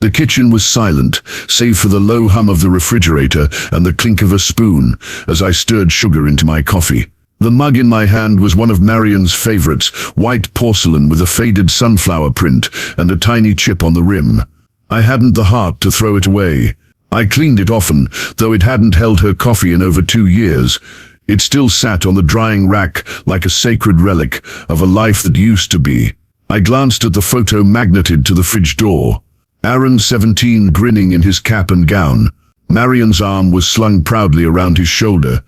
The kitchen was silent, save for the low hum of the refrigerator and the clink of a spoon as I stirred sugar into my coffee. The mug in my hand was one of Marion's favorites, white porcelain with a faded sunflower print and a tiny chip on the rim. I hadn't the heart to throw it away. I cleaned it often, though it hadn't held her coffee in over 2 years. It still sat on the drying rack like a sacred relic of a life that used to be. I glanced at the photo magneted to the fridge door. Aaron, 17, grinning in his cap and gown. Marion's arm was slung proudly around his shoulder.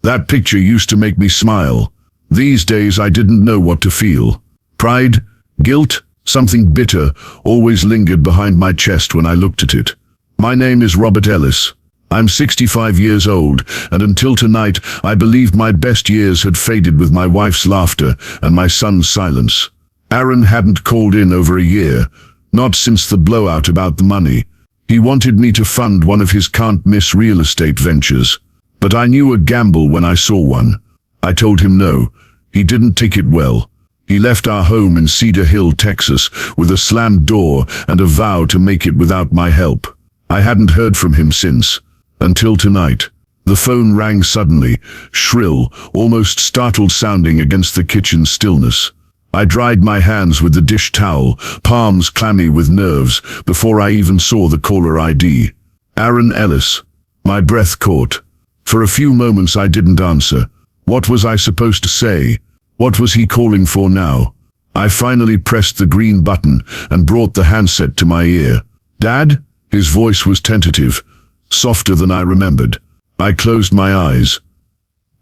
That picture used to make me smile. These days I didn't know what to feel. Pride, guilt, something bitter always lingered behind my chest when I looked at it. My name is Robert Ellis. I'm 65 years old, and until tonight I believed my best years had faded with my wife's laughter and my son's silence. Aaron hadn't called in over a year. Not since the blowout about the money. He wanted me to fund one of his can't-miss real estate ventures. But I knew a gamble when I saw one. I told him no. He didn't take it well. He left our home in Cedar Hill, Texas, with a slammed door and a vow to make it without my help. I hadn't heard from him since. Until tonight. The phone rang suddenly, shrill, almost startled sounding against the kitchen stillness. I dried my hands with the dish towel, palms clammy with nerves, before I even saw the caller ID. Aaron Ellis. My breath caught. For a few moments I didn't answer. What was I supposed to say? What was he calling for now? I finally pressed the green button and brought the handset to my ear. Dad? His voice was tentative, softer than I remembered. I closed my eyes.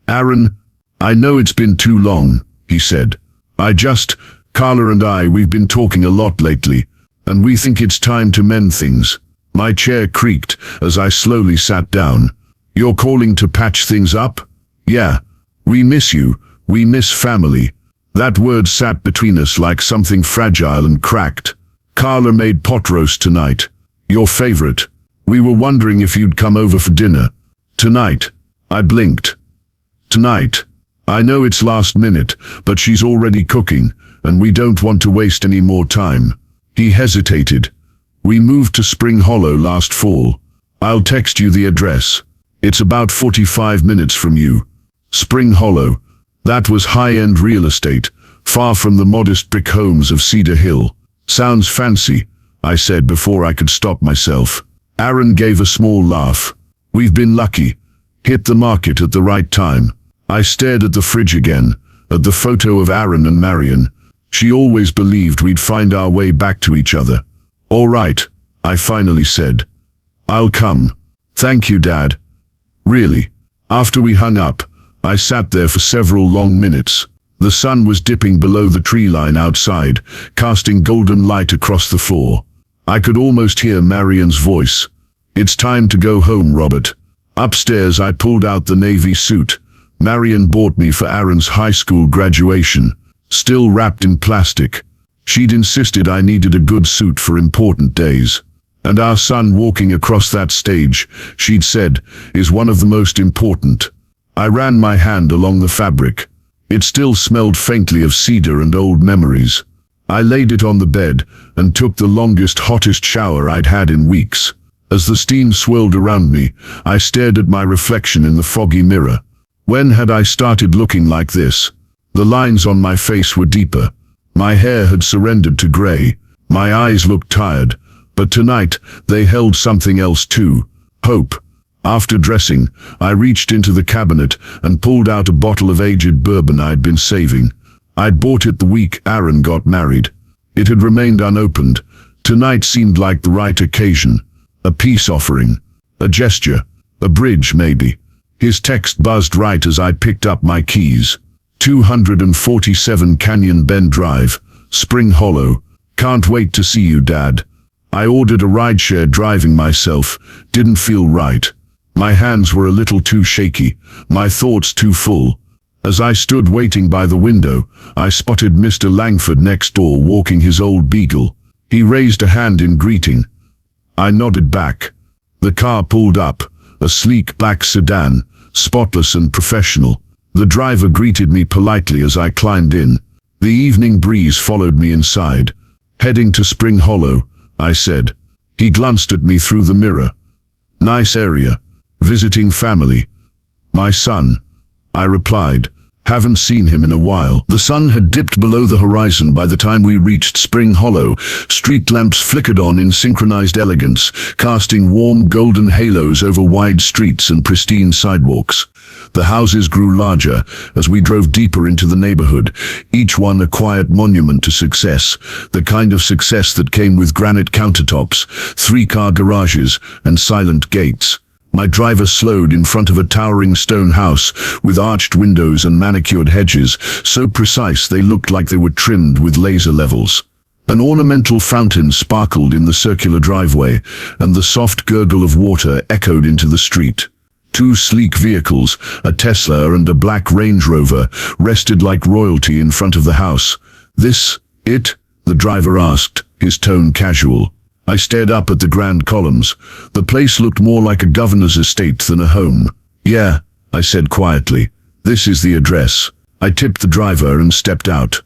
Aaron, I know it's been too long, he said. Carla and we've been talking a lot lately, and we think it's time to mend things. My chair creaked as I slowly sat down. You're calling to patch things up? Yeah. We miss you. We miss family. That word sat between us like something fragile and cracked. Carla made pot roast tonight. Your favorite. We were wondering if you'd come over for dinner. Tonight. I blinked. Tonight. I know it's last minute, but she's already cooking, and we don't want to waste any more time. He hesitated. We moved to Spring Hollow last fall. I'll text you the address. It's about 45 minutes from you. Spring Hollow. That was high-end real estate, far from the modest brick homes of Cedar Hill. Sounds fancy, I said before I could stop myself. Aaron gave a small laugh. We've been lucky. Hit the market at the right time. I stared at the fridge again, at the photo of Aaron and Marion. She always believed we'd find our way back to each other. All right, I finally said. I'll come. Thank you, Dad. Really. After we hung up, I sat there for several long minutes. The sun was dipping below the tree line outside, casting golden light across the floor. I could almost hear Marion's voice. It's time to go home, Robert. Upstairs I pulled out the navy suit Marion bought me for Aaron's high school graduation, still wrapped in plastic. She'd insisted I needed a good suit for important days. And our son walking across that stage, she'd said, is one of the most important. I ran my hand along the fabric. It still smelled faintly of cedar and old memories. I laid it on the bed and took the longest, hottest shower I'd had in weeks. As the steam swirled around me, I stared at my reflection in the foggy mirror. When had I started looking like this? The lines on my face were deeper. My hair had surrendered to gray. My eyes looked tired. But tonight, they held something else too. Hope. After dressing, I reached into the cabinet and pulled out a bottle of aged bourbon I'd been saving. I'd bought it the week Aaron got married. It had remained unopened. Tonight seemed like the right occasion. A peace offering. A gesture. A bridge, maybe. His text buzzed right as I picked up my keys. 247 Canyon Bend Drive, Spring Hollow. Can't wait to see you, Dad. I ordered a rideshare driving myself. Didn't feel right. My hands were a little too shaky, my thoughts too full. As I stood waiting by the window, I spotted Mr. Langford next door walking his old beagle. He raised a hand in greeting. I nodded back. The car pulled up, a sleek black sedan, spotless and professional. The driver greeted me politely as I climbed in. The evening breeze followed me inside. Heading to Spring Hollow, I said. He glanced at me through the mirror. Nice area. Visiting family. My son, I replied. Haven't seen him in a while. The sun had dipped below the horizon by the time we reached Spring Hollow. Street lamps flickered on in synchronized elegance, casting warm golden halos over wide streets and pristine sidewalks. The houses grew larger as we drove deeper into the neighborhood, each one a quiet monument to success, the kind of success that came with granite countertops, three-car garages, and silent gates. My driver slowed in front of a towering stone house with arched windows and manicured hedges, so precise they looked like they were trimmed with laser levels. An ornamental fountain sparkled in the circular driveway, and the soft gurgle of water echoed into the street. Two sleek vehicles, a Tesla and a black Range Rover, rested like royalty in front of the house. "This, it?" the driver asked, his tone casual. I stared up at the grand columns. The place looked more like a governor's estate than a home. "Yeah," I said quietly. "This is the address." I tipped the driver and stepped out,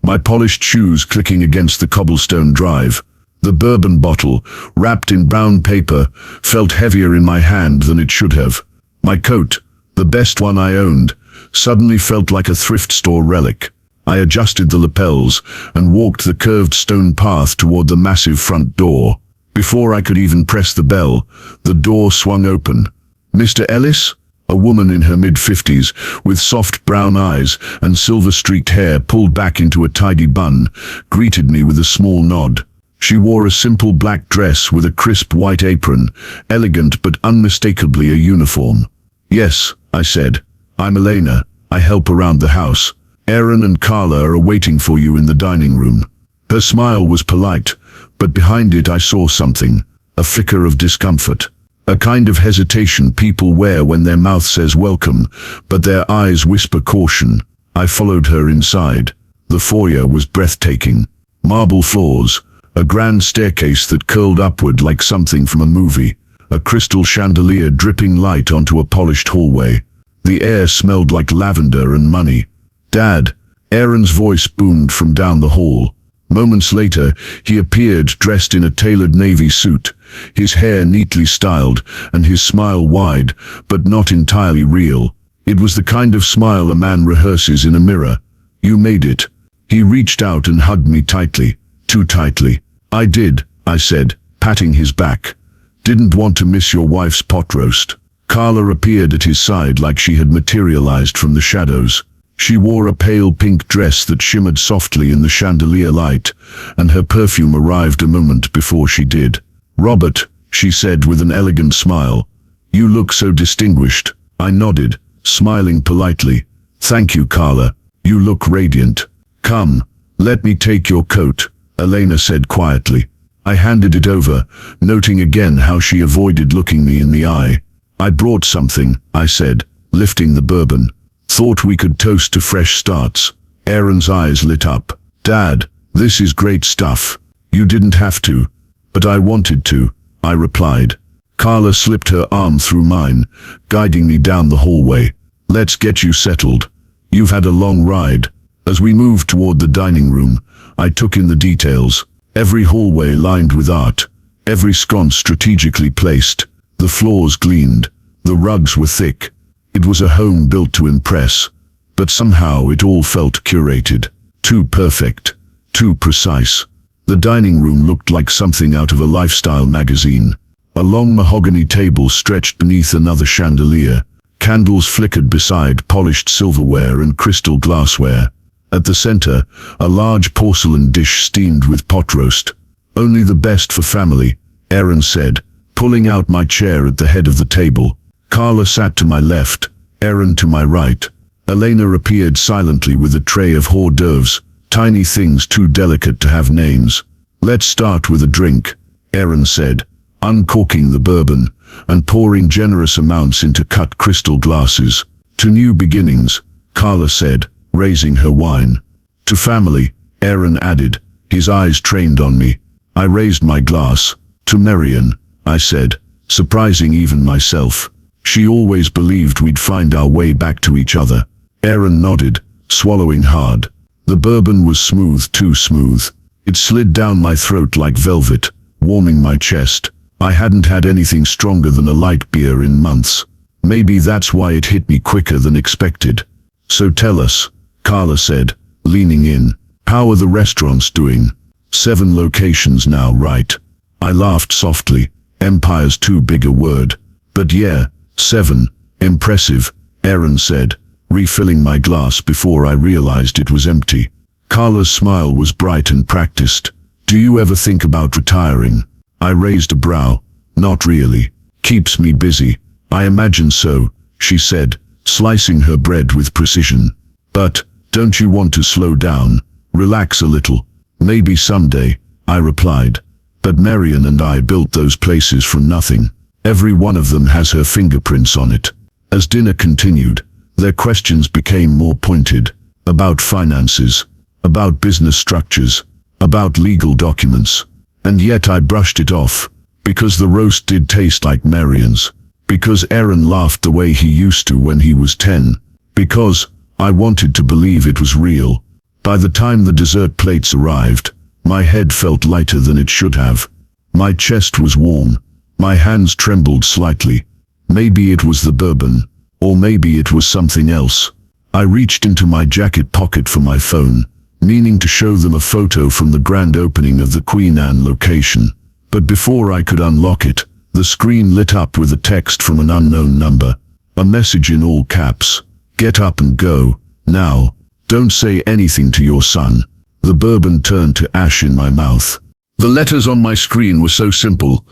my polished shoes clicking against the cobblestone drive. The bourbon bottle, wrapped in brown paper, felt heavier in my hand than it should have. My coat, the best one I owned, suddenly felt like a thrift store relic. I adjusted the lapels and walked the curved stone path toward the massive front door. Before I could even press the bell, the door swung open. "Mr. Ellis?" A woman in her mid-50s, with soft brown eyes and silver-streaked hair pulled back into a tidy bun, greeted me with a small nod. She wore a simple black dress with a crisp white apron, elegant but unmistakably a uniform. "Yes," I said. "I'm Elena. I help around the house. Aaron and Carla are waiting for you in the dining room." Her smile was polite, but behind it I saw something, a flicker of discomfort. A kind of hesitation people wear when their mouth says welcome, but their eyes whisper caution. I followed her inside. The foyer was breathtaking. Marble floors, a grand staircase that curled upward like something from a movie, a crystal chandelier dripping light onto a polished hallway. The air smelled like lavender and money. "Dad," Aaron's voice boomed from down the hall. Moments later, he appeared dressed in a tailored navy suit, his hair neatly styled and his smile wide, but not entirely real. It was the kind of smile a man rehearses in a mirror. "You made it." He reached out and hugged me tightly, too tightly. "I did," I said, patting his back. "Didn't want to miss your wife's pot roast." Carla appeared at his side like she had materialized from the shadows. She wore a pale pink dress that shimmered softly in the chandelier light, and her perfume arrived a moment before she did. "Robert," she said with an elegant smile. "You look so distinguished." I nodded, smiling politely. "Thank you, Carla. You look radiant." "Come, let me take your coat," Elena said quietly. I handed it over, noting again how she avoided looking me in the eye. "I brought something," I said, lifting the bourbon. "Thought we could toast to fresh starts." Aaron's eyes lit up. "Dad, this is great stuff. You didn't have to." "But I wanted to," I replied. Carla slipped her arm through mine, guiding me down the hallway. "Let's get you settled. You've had a long ride." As we moved toward the dining room, I took in the details. Every hallway lined with art, every sconce strategically placed. The floors gleamed, the rugs were thick. It was a home built to impress, but somehow it all felt curated. Too perfect, too precise. The dining room looked like something out of a lifestyle magazine. A long mahogany table stretched beneath another chandelier. Candles flickered beside polished silverware and crystal glassware. At the center, a large porcelain dish steamed with pot roast. "Only the best for family," Aaron said, pulling out my chair at the head of the table. Carla sat to my left, Aaron to my right. Elena appeared silently with a tray of hors d'oeuvres, tiny things too delicate to have names. "Let's start with a drink," Aaron said, uncorking the bourbon and pouring generous amounts into cut crystal glasses. "To new beginnings," Carla said, raising her wine. "To family," Aaron added, his eyes trained on me. I raised my glass. "To Marion," I said, surprising even myself. She always believed we'd find our way back to each other. Aaron nodded, swallowing hard. The bourbon was smooth, too smooth. It slid down my throat like velvet, warming my chest. I hadn't had anything stronger than a light beer in months. Maybe that's why it hit me quicker than expected. So tell us, Carla said, leaning in. How are the restaurants doing? 7 locations now, right? I laughed softly. Empire's too big a word. But yeah, 7. Impressive, Aaron said, refilling my glass before I realized it was empty. Carla's smile was bright and practiced. Do you ever think about retiring? I raised a brow. Not really. Keeps me busy. I imagine so, she said, slicing her bread with precision. But, don't you want to slow down? Relax a little. Maybe someday, I replied. But Marion and I built those places from nothing. Every one of them has her fingerprints on it. As dinner continued, their questions became more pointed. About finances, about business structures, about legal documents. And yet I brushed it off, because the roast did taste like Marion's. Because Aaron laughed the way he used to when he was 10. Because I wanted to believe it was real. By the time the dessert plates arrived, my head felt lighter than it should have. My chest was warm. My hands trembled slightly. Maybe it was the bourbon, or maybe it was something else. I reached into my jacket pocket for my phone, meaning to show them a photo from the grand opening of the Queen Anne location. But before I could unlock it, the screen lit up with a text from an unknown number. A message in all caps. Get up and go. Now. Don't say anything to your son. The bourbon turned to ash in my mouth. The letters on my screen were so simple.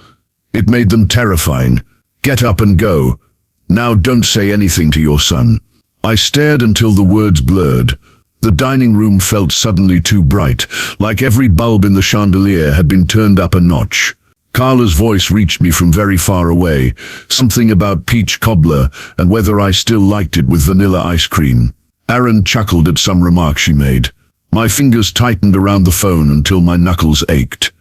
It made them terrifying. Get up and go. Now don't say anything to your son. I stared until the words blurred. The dining room felt suddenly too bright, like every bulb in the chandelier had been turned up a notch. Carla's voice reached me from very far away, something about peach cobbler and whether I still liked it with vanilla ice cream. Aaron chuckled at some remark she made. My fingers tightened around the phone until my knuckles ached.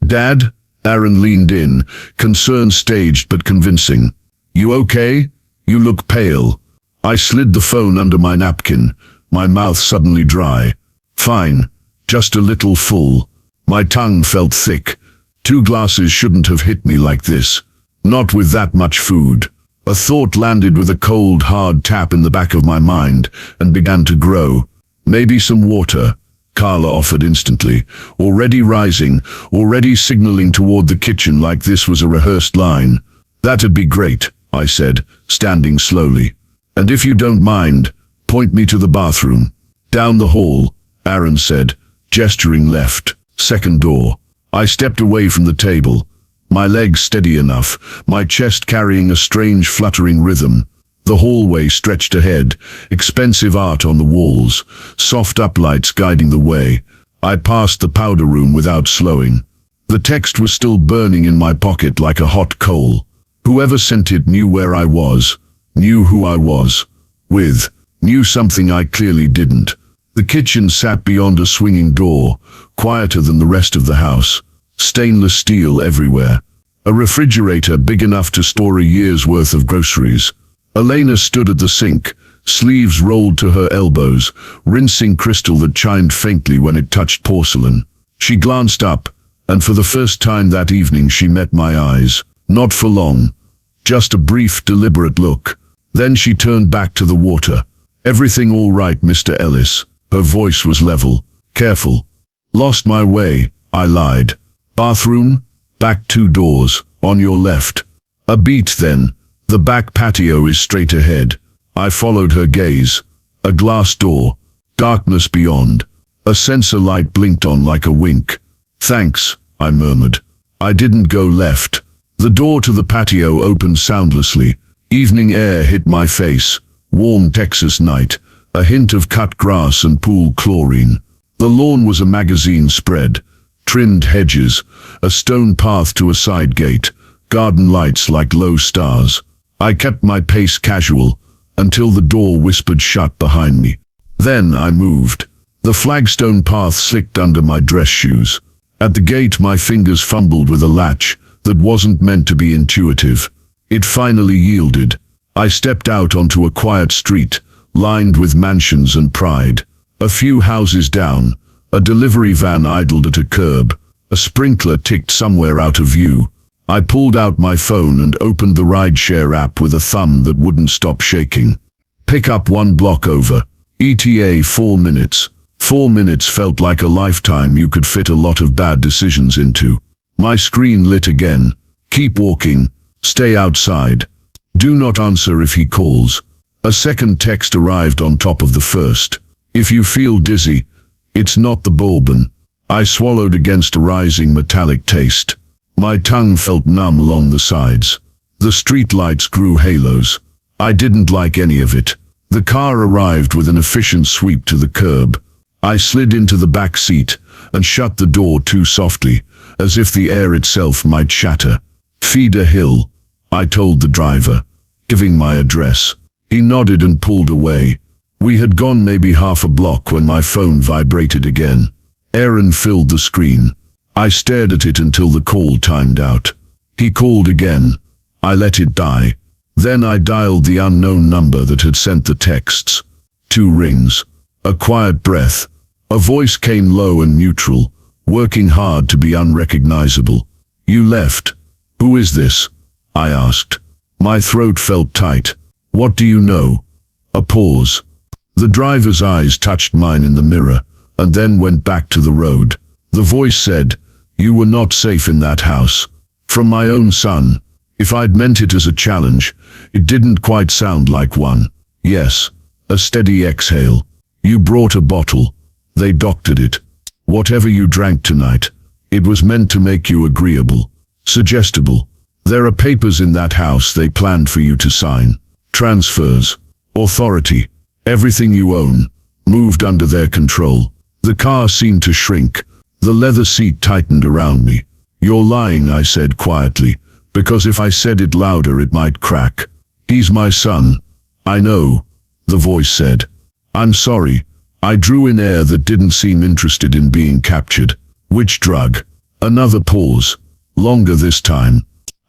Dad? Aaron leaned in, concern staged but convincing. You okay? You look pale. I slid the phone under my napkin, my mouth suddenly dry. Fine, just a little full. My tongue felt thick. 2 glasses shouldn't have hit me like this. Not with that much food. A thought landed with a cold, hard tap in the back of my mind and began to grow. Maybe some water, Carla offered instantly, already rising, already signaling toward the kitchen like this was a rehearsed line. That'd be great, I said, standing slowly. And if you don't mind, point me to the bathroom. Down the hall, Aaron said, gesturing left, second door. I stepped away from the table, my legs steady enough, my chest carrying a strange fluttering rhythm. The hallway stretched ahead, expensive art on the walls, soft uplights guiding the way. I passed the powder room without slowing. The text was still burning in my pocket like a hot coal. Whoever sent it knew where I was, knew who I was with, knew something I clearly didn't. The kitchen sat beyond a swinging door, quieter than the rest of the house. Stainless steel everywhere. A refrigerator big enough to store a year's worth of groceries. Elena stood at the sink, sleeves rolled to her elbows, rinsing crystal that chimed faintly when it touched porcelain. She glanced up, and for the first time that evening she met my eyes. Not for long. Just a brief, deliberate look. Then she turned back to the water. Everything all right, Mr. Ellis? Her voice was level, careful. Lost my way, I lied. Bathroom? Back 2 doors, on your left. A beat then. The back patio is straight ahead. I followed her gaze. A glass door. Darkness beyond. A sensor light blinked on like a wink. Thanks, I murmured. I didn't go left. The door to the patio opened soundlessly. Evening air hit my face. Warm Texas night. A hint of cut grass and pool chlorine. The lawn was a magazine spread. Trimmed hedges, a stone path to a side gate, garden lights like low stars. I kept my pace casual, until the door whispered shut behind me. Then I moved. The flagstone path slicked under my dress shoes. At the gate my fingers fumbled with a latch that wasn't meant to be intuitive. It finally yielded. I stepped out onto a quiet street, lined with mansions and pride. A few houses down, a delivery van idled at a curb. A sprinkler ticked somewhere out of view. I pulled out my phone and opened the rideshare app with a thumb that wouldn't stop shaking. Pick up 1 block over. ETA 4 minutes. 4 minutes felt like a lifetime you could fit a lot of bad decisions into. My screen lit again. Keep walking. Stay outside. Do not answer if he calls. A second text arrived on top of the first. If you feel dizzy, it's not the bourbon. I swallowed against a rising metallic taste. My tongue felt numb along the sides. The street lights grew halos. I didn't like any of it. The car arrived with an efficient sweep to the curb. I slid into the back seat and shut the door too softly, as if the air itself might shatter. Feeder Hill, I told the driver, giving my address. He nodded and pulled away. We had gone maybe half a block when my phone vibrated again. Aaron filled the screen. I stared at it until the call timed out. He called again. I let it die. Then I dialed the unknown number that had sent the texts. 2 rings. A quiet breath. A voice came low and neutral, working hard to be unrecognizable. You left. Who is this? I asked. My throat felt tight. What do you know? A pause. The driver's eyes touched mine in the mirror, and then went back to the road. The voice said, "You were not safe in that house." From my own son. If I'd meant it as a challenge, it didn't quite sound like one. Yes. A steady exhale. You brought a bottle. They doctored it. Whatever you drank tonight, it was meant to make you agreeable, suggestible. There are papers in that house they planned for you to sign. Transfers, authority, everything you own, moved under their control. The car seemed to shrink. The leather seat tightened around me. You're lying, I said quietly, because if I said it louder it might crack. He's my son. I know, the voice said. I'm sorry. I drew in air that didn't seem interested in being captured. Which drug? Another pause. Longer this time.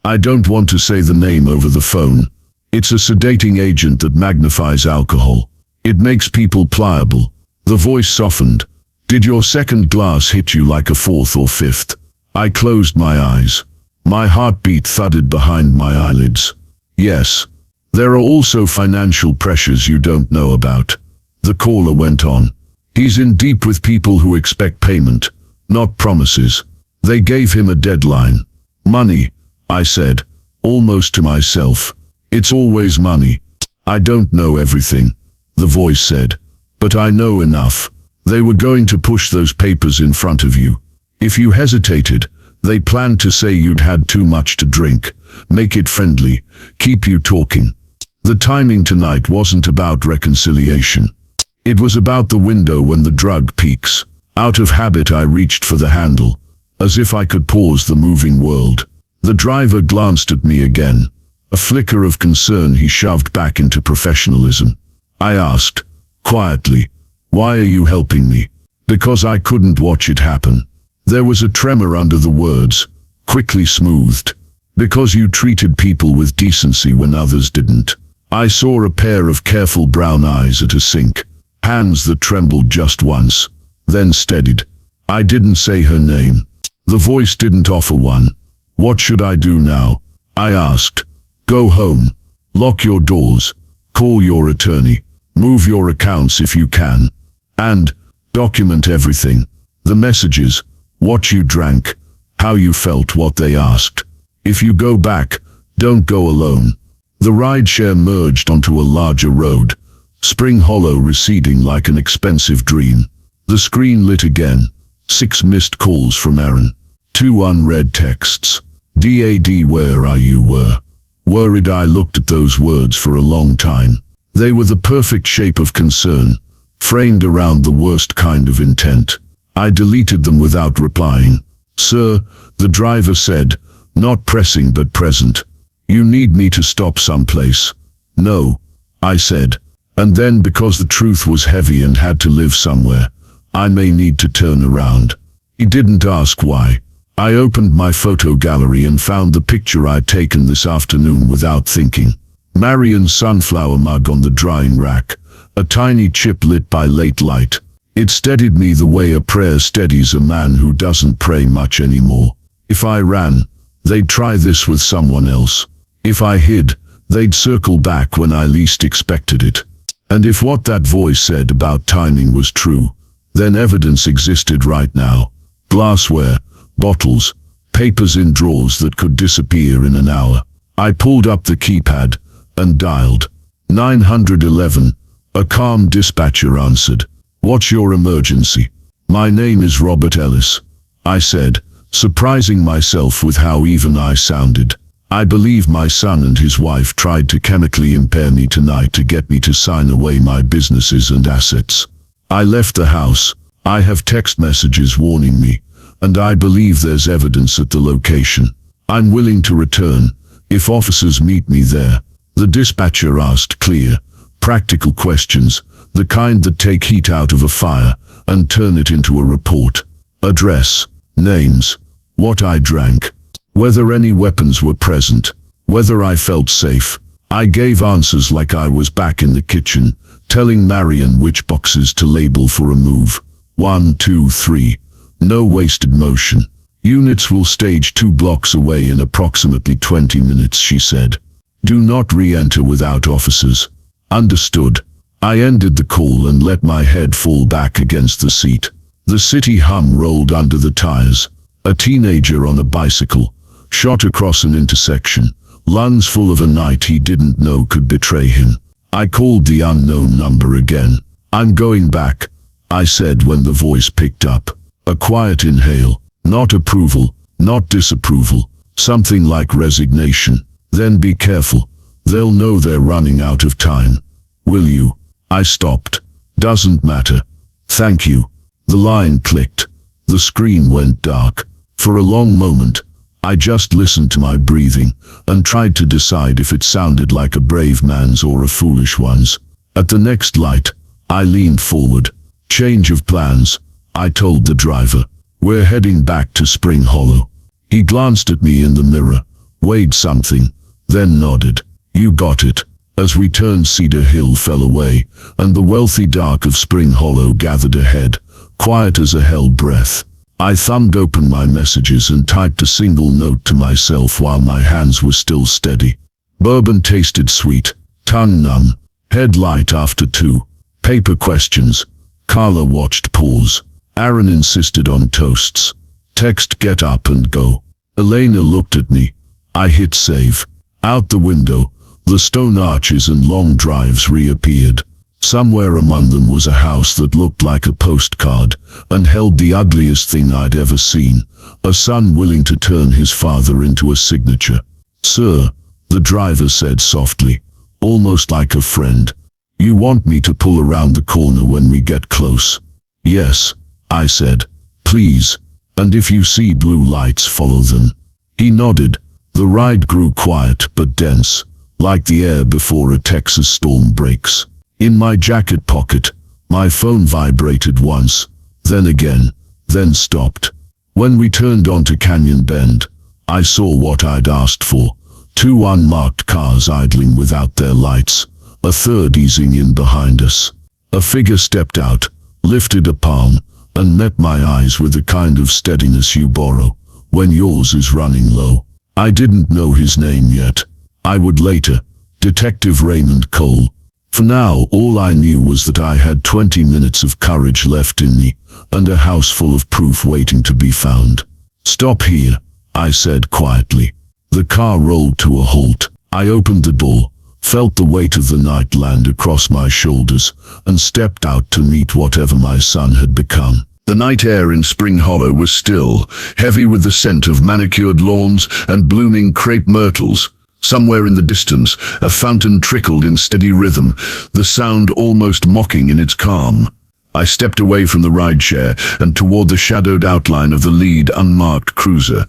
I don't want to say the name over the phone. It's a sedating agent that magnifies alcohol. It makes people pliable. The voice softened. Did your second glass hit you like a fourth or fifth? I closed my eyes. My heartbeat thudded behind my eyelids. Yes. There are also financial pressures you don't know about. The caller went on. He's in deep with people who expect payment, not promises. They gave him a deadline. Money, I said, almost to myself. It's always money. I don't know everything, the voice said, but I know enough. They were going to push those papers in front of you. If you hesitated, they planned to say you'd had too much to drink, make it friendly, keep you talking. The timing tonight wasn't about reconciliation. It was about the window when the drug peaks. Out of habit I reached for the handle, as if I could pause the moving world. The driver glanced at me again. A flicker of concern he shoved back into professionalism. I asked, quietly, why are you helping me? Because I couldn't watch it happen. There was a tremor under the words, quickly smoothed. Because you treated people with decency when others didn't. I saw a pair of careful brown eyes at a sink. Hands that trembled just once, then steadied. I didn't say her name. The voice didn't offer one. What should I do now? I asked. Go home. Lock your doors. Call your attorney. Move your accounts if you can. And document everything. The messages, what you drank, how you felt, what they asked. If you go back, don't go alone. The rideshare merged onto a larger road. Spring Hollow receding like an expensive dream. The screen lit again. 6 missed calls from Aaron. 2 unread texts. "Dad, where are you?" Worried. I looked at those words for a long time. They were the perfect shape of concern, framed around the worst kind of intent. I deleted them without replying. "Sir," the driver said, not pressing but present. "You need me to stop someplace." "No," I said. And then, because the truth was heavy and had to live somewhere, I may need to turn around. He didn't ask why. I opened my photo gallery and found the picture I'd taken this afternoon without thinking. Marion's sunflower mug on the drying rack, a tiny chip lit by late light. It steadied me the way a prayer steadies a man who doesn't pray much anymore. If I ran, they'd try this with someone else. If I hid, they'd circle back when I least expected it. And if what that voice said about timing was true, then evidence existed right now. Glassware, bottles, papers in drawers that could disappear in an hour. I pulled up the keypad and dialed 911. A calm dispatcher answered. "What's your emergency?" "My name is Robert Ellis," I said, surprising myself with how even I sounded. "I believe my son and his wife tried to chemically impair me tonight to get me to sign away my businesses and assets. I left the house. I have text messages warning me, and I believe there's evidence at the location. I'm willing to return if officers meet me there." The dispatcher asked clear, practical questions, the kind that take heat out of a fire and turn it into a report. Address, names, what I drank, whether any weapons were present, whether I felt safe. I gave answers like I was back in the kitchen, telling Marion which boxes to label for a move. 1, 2, 3. No wasted motion. "Units will stage 2 blocks away in approximately 20 minutes, she said. "Do not re-enter without officers." "Understood." I ended the call and let my head fall back against the seat. The city hum rolled under the tires. A teenager on a bicycle shot across an intersection, lungs full of a night he didn't know could betray him. I called the unknown number again. "I'm going back," I said when the voice picked up. A quiet inhale, not approval, not disapproval, something like resignation. "Then be careful. They'll know they're running out of time. Will you?" I stopped. "Doesn't matter. Thank you." The line clicked. The screen went dark. For a long moment, I just listened to my breathing and tried to decide if it sounded like a brave man's or a foolish one's. At the next light, I leaned forward. "Change of plans," I told the driver. "We're heading back to Spring Hollow." He glanced at me in the mirror, weighed something, then nodded. "You got it." As we turned, Cedar Hill fell away, and the wealthy dark of Spring Hollow gathered ahead, quiet as a held breath. I thumbed open my messages and typed a single note to myself while my hands were still steady. Bourbon tasted sweet, tongue numb. Headlight after 2. Paper questions. Carla watched pause. Aaron insisted on toasts. Text get up and go. Elena looked at me. I hit save. Out the window, the stone arches and long drives reappeared. Somewhere among them was a house that looked like a postcard and held the ugliest thing I'd ever seen, a son willing to turn his father into a signature. "Sir," the driver said softly, almost like a friend, "you want me to pull around the corner when we get close?" "Yes," I said. "Please, and if you see blue lights, follow them." He nodded. The ride grew quiet but dense, like the air before a Texas storm breaks. In my jacket pocket, my phone vibrated once, then again, then stopped. When we turned onto Canyon Bend, I saw what I'd asked for. 2 unmarked cars idling without their lights, a third easing in behind us. A figure stepped out, lifted a palm, and met my eyes with the kind of steadiness you borrow when yours is running low. I didn't know his name yet. I would later. Detective Raymond Cole. For now, all I knew was that I had 20 minutes of courage left in me, and a house full of proof waiting to be found. "Stop here," I said quietly. The car rolled to a halt. I opened the door, felt the weight of the night land across my shoulders, and stepped out to meet whatever my son had become. The night air in Spring Hollow was still, heavy with the scent of manicured lawns and blooming crepe myrtles. Somewhere in the distance, a fountain trickled in steady rhythm, the sound almost mocking in its calm. I stepped away from the rideshare and toward the shadowed outline of the lead unmarked cruiser.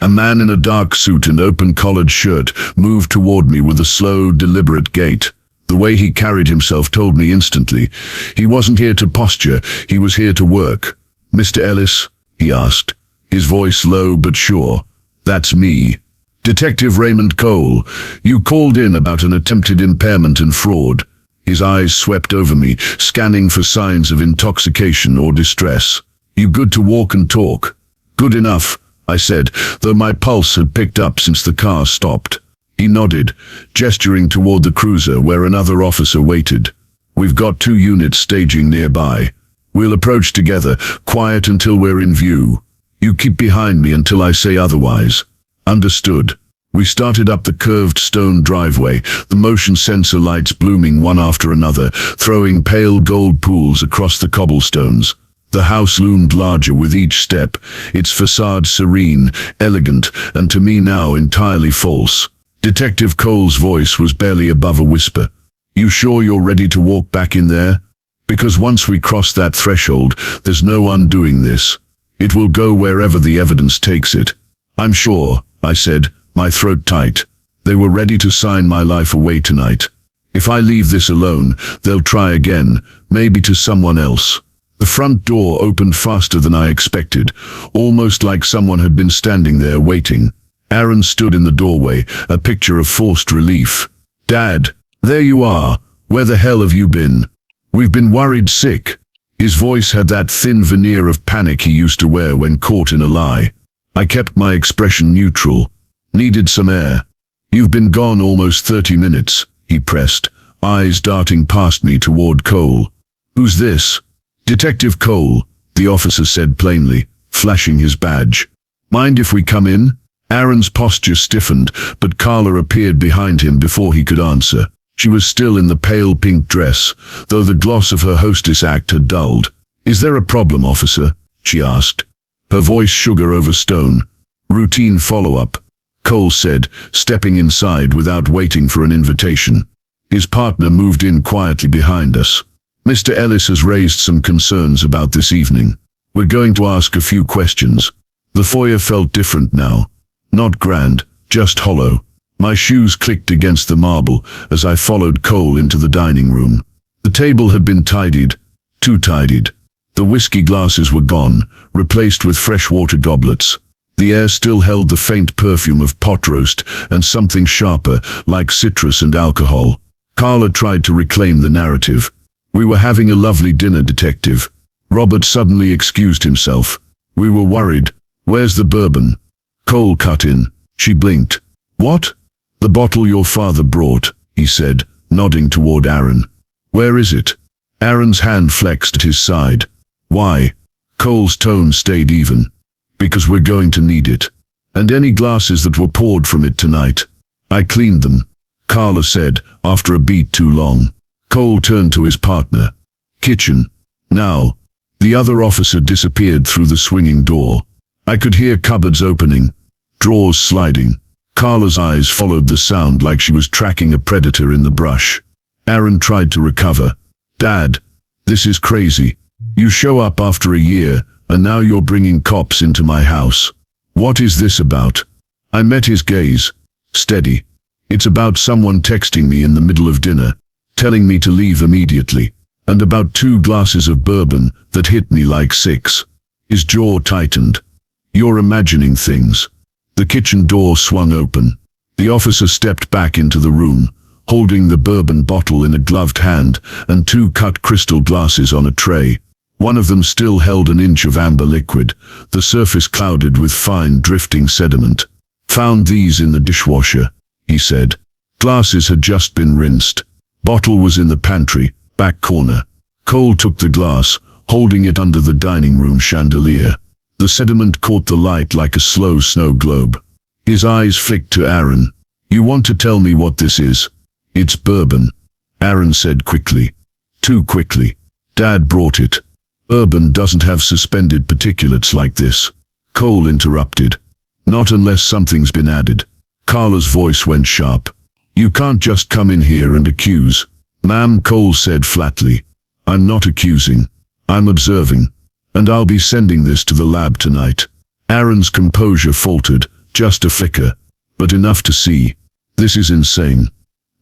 A man in a dark suit and open-collared shirt moved toward me with a slow, deliberate gait. The way he carried himself told me instantly. He wasn't here to posture, he was here to work. "Mr. Ellis?" he asked, his voice low but sure. "That's me. Detective Raymond Cole. You called in about an attempted impairment and fraud." His eyes swept over me, scanning for signs of intoxication or distress. "You good to walk and talk?" "Good enough," I said, though my pulse had picked up since the car stopped. He nodded, gesturing toward the cruiser where another officer waited. "We've got 2 units staging nearby. We'll approach together, quiet until we're in view. You keep behind me until I say otherwise." "Understood." We started up the curved stone driveway, the motion sensor lights blooming one after another, throwing pale gold pools across the cobblestones. The house loomed larger with each step, its facade serene, elegant, and to me now entirely false. Detective Cole's voice was barely above a whisper. "You sure you're ready to walk back in there? Because once we cross that threshold, there's no undoing this. It will go wherever the evidence takes it." "I'm sure," I said, my throat tight. They were ready to sign my life away tonight. If I leave this alone, they'll try again, maybe to someone else. The front door opened faster than I expected, almost like someone had been standing there waiting. Aaron stood in the doorway, a picture of forced relief. "Dad, there you are. Where the hell have you been?" "We've been worried sick." His voice had that thin veneer of panic he used to wear when caught in a lie. I kept my expression neutral. "Needed some air." "You've been gone almost 30 minutes, he pressed, eyes darting past me toward Cole. "Who's this?" "Detective Cole," the officer said plainly, flashing his badge. "Mind if we come in?" Aaron's posture stiffened, but Carla appeared behind him before he could answer. She was still in the pale pink dress, though the gloss of her hostess act had dulled. "Is there a problem, officer?" she asked. Her voice sugar over stone. "Routine follow-up," Cole said, stepping inside without waiting for an invitation. His partner moved in quietly behind us. "Mr. Ellis has raised some concerns about this evening. We're going to ask a few questions." The foyer felt different now. Not grand, just hollow. My shoes clicked against the marble as I followed Cole into the dining room. The table had been tidied, too tidied. The whiskey glasses were gone, replaced with freshwater goblets. The air still held the faint perfume of pot roast and something sharper, like citrus and alcohol. Carla tried to reclaim the narrative. "We were having a lovely dinner, detective." Robert suddenly excused himself. "We were worried. Where's the bourbon?" Cole cut in. She blinked. "What?" "The bottle your father brought," he said, nodding toward Aaron. "Where is it?" Aaron's hand flexed at his side. "Why?" Cole's tone stayed even. "Because we're going to need it. And any glasses that were poured from it tonight." "I cleaned them," Carla said, after a beat too long. Cole turned to his partner. "Kitchen. Now." The other officer disappeared through the swinging door. I could hear cupboards opening, drawers sliding. Carla's eyes followed the sound like she was tracking a predator in the brush. Aaron tried to recover. "Dad, this is crazy. You show up after a year, and now you're bringing cops into my house. What is this about?" I met his gaze. "Steady. It's about someone texting me in the middle of dinner, telling me to leave immediately, and about 2 glasses of bourbon that hit me like 6. His jaw tightened. "You're imagining things." The kitchen door swung open. The officer stepped back into the room, holding the bourbon bottle in a gloved hand and 2 cut crystal glasses on a tray. One of them still held an inch of amber liquid, the surface clouded with fine drifting sediment. "Found these in the dishwasher," he said. Glasses had just been rinsed. Bottle was in the pantry, back corner. Cole took the glass, holding it under the dining room chandelier. The sediment caught the light like a slow snow globe. His eyes flicked to Aaron. "You want to tell me what this is?" "It's bourbon," Aaron said quickly. Too quickly. "Dad brought it." "Bourbon doesn't have suspended particulates like this," Cole interrupted. "Not unless something's been added." Carla's voice went sharp. "You can't just come in here and accuse." "Ma'am," Cole said flatly. "I'm not accusing. I'm observing. And I'll be sending this to the lab tonight." Aaron's composure faltered, just a flicker, but enough to see. "This is insane."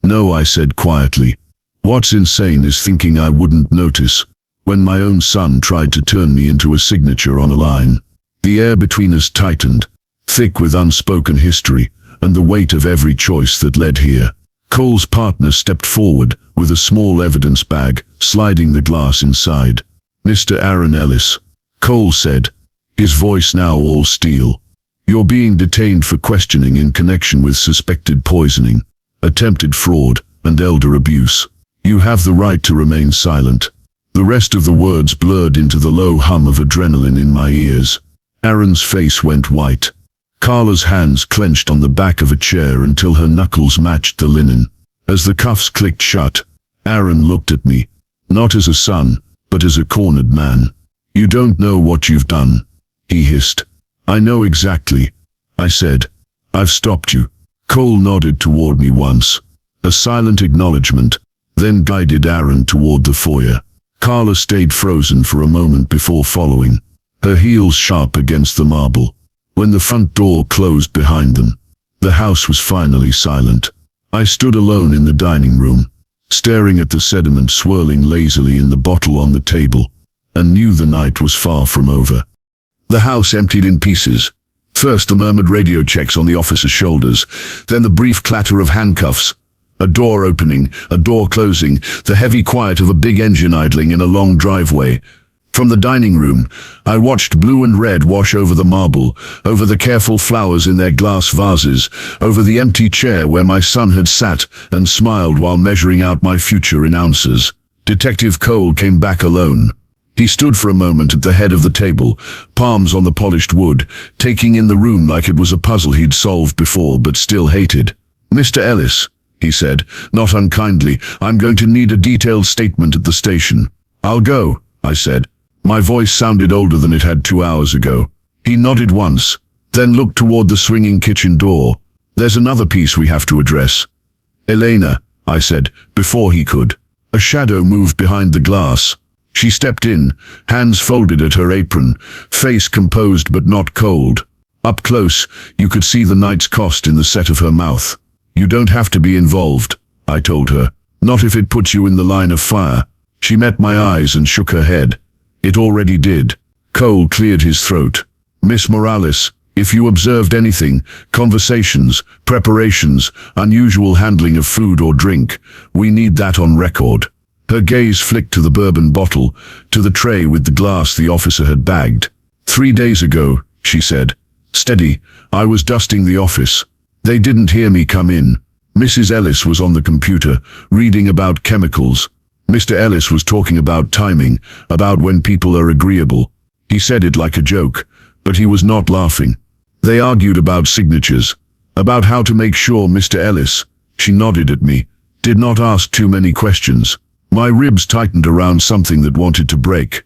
"No," I said quietly. "What's insane is thinking I wouldn't notice, when my own son tried to turn me into a signature on a line." The air between us tightened, thick with unspoken history, and the weight of every choice that led here. Cole's partner stepped forward, with a small evidence bag, sliding the glass inside. "Mr. Aaron Ellis," Cole said, his voice now all steel. "You're being detained for questioning in connection with suspected poisoning, attempted fraud, and elder abuse. You have the right to remain silent." The rest of the words blurred into the low hum of adrenaline in my ears. Aaron's face went white. Carla's hands clenched on the back of a chair until her knuckles matched the linen. As the cuffs clicked shut, Aaron looked at me, not as a son, but as a cornered man. "You don't know what you've done," he hissed. "I know exactly," I said. "I've stopped you." Cole nodded toward me once, a silent acknowledgement, then guided Aaron toward the foyer. Carla stayed frozen for a moment before following, her heels sharp against the marble. When the front door closed behind them, the house was finally silent. I stood alone in the dining room, staring at the sediment swirling lazily in the bottle on the table, and knew the night was far from over. The house emptied in pieces. First the murmured radio checks on the officer's shoulders, then the brief clatter of handcuffs. A door opening, a door closing, the heavy quiet of a big engine idling in a long driveway. From the dining room, I watched blue and red wash over the marble, over the careful flowers in their glass vases, over the empty chair where my son had sat and smiled while measuring out my future in ounces. Detective Cole came back alone. He stood for a moment at the head of the table, palms on the polished wood, taking in the room like it was a puzzle he'd solved before but still hated. "Mr. Ellis," he said, not unkindly, "I'm going to need a detailed statement at the station." "I'll go," I said. My voice sounded older than it had 2 hours ago. He nodded once, then looked toward the swinging kitchen door. "There's another piece we have to address." "Elena," I said, before he could. A shadow moved behind the glass. She stepped in, hands folded at her apron, face composed but not cold. Up close, you could see the night's cost in the set of her mouth. "You don't have to be involved," I told her. "Not if it puts you in the line of fire." She met my eyes and shook her head. "It already did." Cole cleared his throat. "Miss Morales, if you observed anything, conversations, preparations, unusual handling of food or drink, we need that on record." Her gaze flicked to the bourbon bottle, to the tray with the glass the officer had bagged. "3 days ago," she said. Steady, I was dusting the office. They didn't hear me come in. Mrs. Ellis was on the computer, reading about chemicals. Mr. Ellis was talking about timing, about when people are agreeable. He said it like a joke, but he was not laughing. They argued about signatures, about how to make sure Mr. Ellis, she nodded at me, did not ask too many questions. My ribs tightened around something that wanted to break.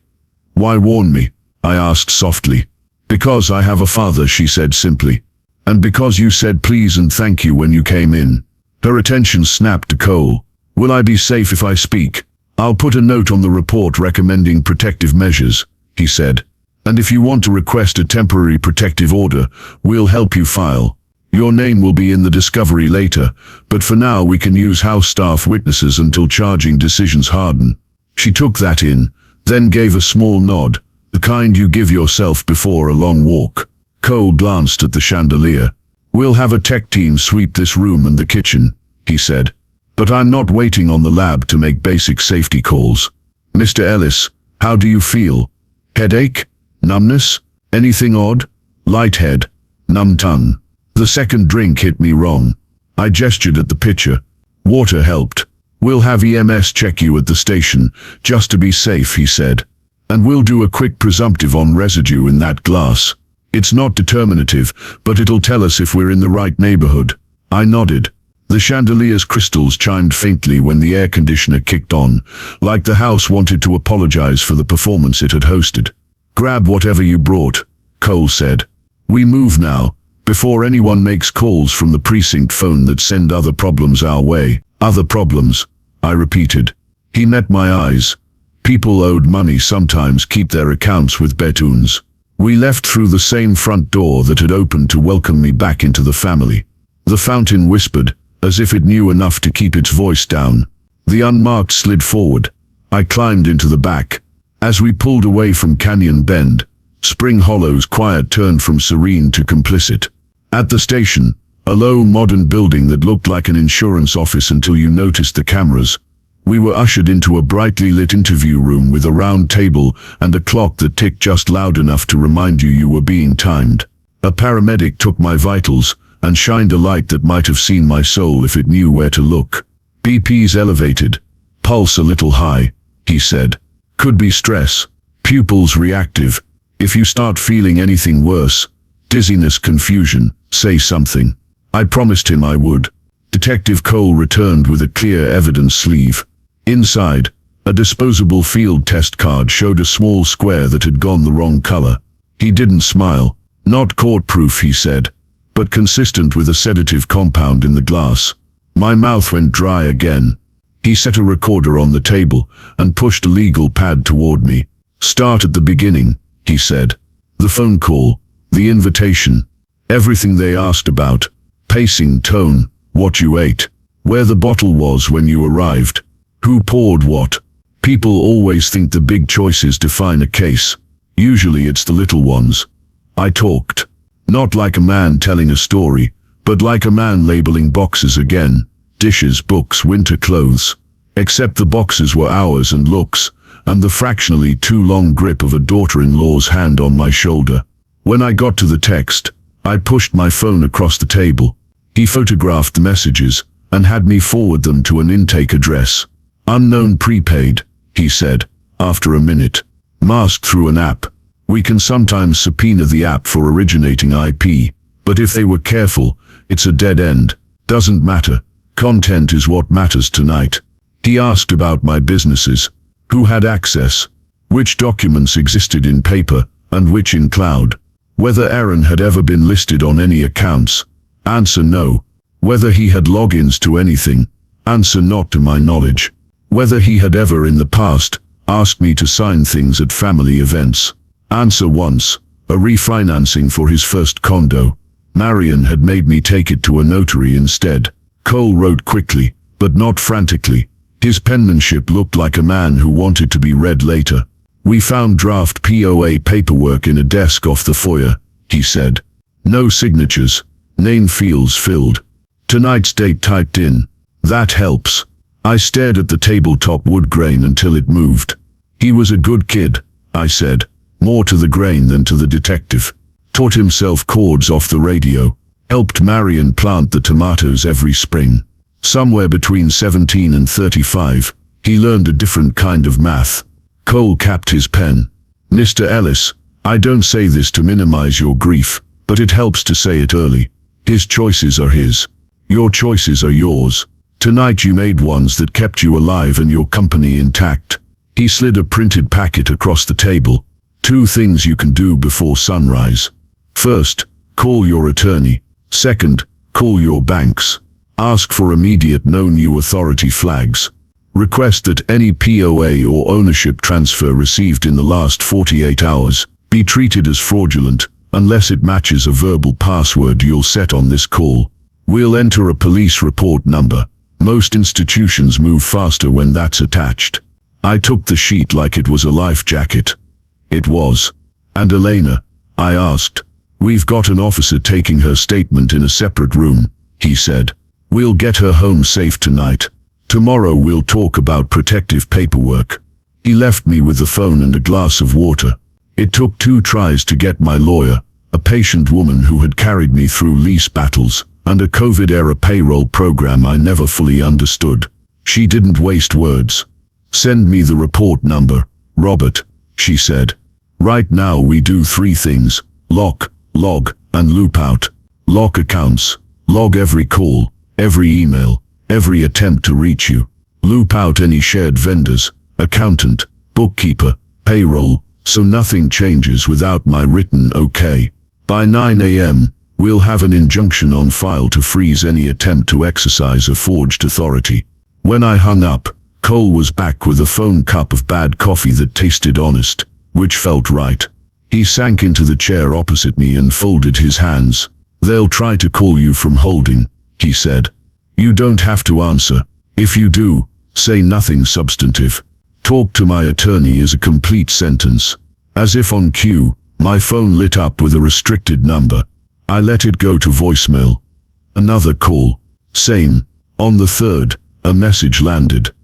"Why warn me?" I asked softly. "Because I have a father," she said simply. "And because you said please and thank you when you came in." Her attention snapped to Cole. "Will I be safe if I speak?" "I'll put a note on the report recommending protective measures," he said. "And if you want to request a temporary protective order, we'll help you file. Your name will be in the discovery later, but for now we can use house staff witnesses until charging decisions harden." She took that in, then gave a small nod, the kind you give yourself before a long walk. Cole glanced at the chandelier. "We'll have a tech team sweep this room and the kitchen," he said. "But I'm not waiting on the lab to make basic safety calls. Mr. Ellis, how do you feel? Headache? Numbness? Anything odd? Light head? Numb tongue?" The second drink hit me wrong. I gestured at the pitcher. "Water helped. We'll have EMS check you at the station, just to be safe," he said. "And we'll do a quick presumptive on residue in that glass. It's not determinative, but it'll tell us if we're in the right neighborhood." I nodded. The chandelier's crystals chimed faintly when the air conditioner kicked on, like the house wanted to apologize for the performance it had hosted. "Grab whatever you brought," Cole said. "We move now, before anyone makes calls from the precinct phone that send other problems our way." "Other problems," I repeated. He met my eyes. "People owed money sometimes keep their accounts with Bethunes." We left through the same front door that had opened to welcome me back into the family. The fountain whispered, as if it knew enough to keep its voice down. The unmarked slid forward. I climbed into the back. As we pulled away from Canyon Bend, Spring Hollow's quiet turned from serene to complicit. At the station, a low modern building that looked like an insurance office until you noticed the cameras, We were ushered into a brightly lit interview room with a round table and a clock that ticked just loud enough to remind you were being timed. A paramedic took my vitals and shined a light that might have seen my soul if it knew where to look. BP's elevated. Pulse a little high, he said. Could be stress. Pupils reactive. If you start feeling anything worse, dizziness, confusion, say something. I promised him I would. Detective Cole returned with a clear evidence sleeve. Inside, a disposable field test card showed a small square that had gone the wrong color. He didn't smile. Not court-proof, he said, but consistent with a sedative compound in the glass. My mouth went dry again. He set a recorder on the table and pushed a legal pad toward me. Start at the beginning, he said. The phone call, the invitation, everything they asked about, pacing, tone, what you ate, where the bottle was when you arrived, who poured what. People always think the big choices define a case. Usually it's the little ones. I talked. Not like a man telling a story, but like a man labeling boxes again. Dishes, books, winter clothes. Except the boxes were hours and looks, and the fractionally too long grip of a daughter-in-law's hand on my shoulder. When I got to the text, I pushed my phone across the table. He photographed the messages and had me forward them to an intake address. Unknown prepaid, he said, after a minute. Masked through an app. We can sometimes subpoena the app for originating IP, but if they were careful, it's a dead end. Doesn't matter. Content is what matters tonight. He asked about my businesses. Who had access? Which documents existed in paper and which in cloud? Whether Aaron had ever been listed on any accounts? Answer no. Whether he had logins to anything? Answer not to my knowledge. Whether he had ever in the past asked me to sign things at family events? Answer once. A refinancing for his first condo. Marion had made me take it to a notary instead. Cole wrote quickly, but not frantically. His penmanship looked like a man who wanted to be read later. We found draft POA paperwork in a desk off the foyer, he said. No signatures. Name fields filled. Tonight's date typed in. That helps. I stared at the tabletop wood grain until it moved. He was a good kid, I said. More to the grain than to the detective. Taught himself chords off the radio. Helped Marion plant the tomatoes every spring. Somewhere between 17 and 35, he learned a different kind of math. Cole capped his pen. Mr. Ellis, I don't say this to minimize your grief, but it helps to say it early. His choices are his. Your choices are yours. Tonight you made ones that kept you alive and your company intact. He slid a printed packet across the table. 2 things you can do before sunrise. First, call your attorney. Second, call your banks. Ask for immediate no new authority flags. Request that any POA or ownership transfer received in the last 48 hours be treated as fraudulent, unless it matches a verbal password you'll set on this call. We'll enter a police report number. Most institutions move faster when that's attached. I took the sheet like it was a life jacket. It was. And Elena? I asked. We've got an officer taking her statement in a separate room, he said. We'll get her home safe tonight. Tomorrow we'll talk about protective paperwork. He left me with the phone and a glass of water. It took 2 tries to get my lawyer, a patient woman who had carried me through lease battles, and a COVID-era payroll program I never fully understood. She didn't waste words. Send me the report number, Robert, she said. Right now we do 3 things: lock, log, and loop out. Lock accounts. Log every call, every email, every attempt to reach you. Loop out any shared vendors, accountant, bookkeeper, payroll, so nothing changes without my written okay. By 9 a.m., we'll have an injunction on file to freeze any attempt to exercise a forged authority. When I hung up, Cole was back with a phone cup of bad coffee that tasted honest, which felt right. He sank into the chair opposite me and folded his hands. They'll try to call you from holding, he said. You don't have to answer. If you do, say nothing substantive. Talk to my attorney is a complete sentence. As if on cue, my phone lit up with a restricted number. I let it go to voicemail. Another call. Same. On the 3rd, a message landed.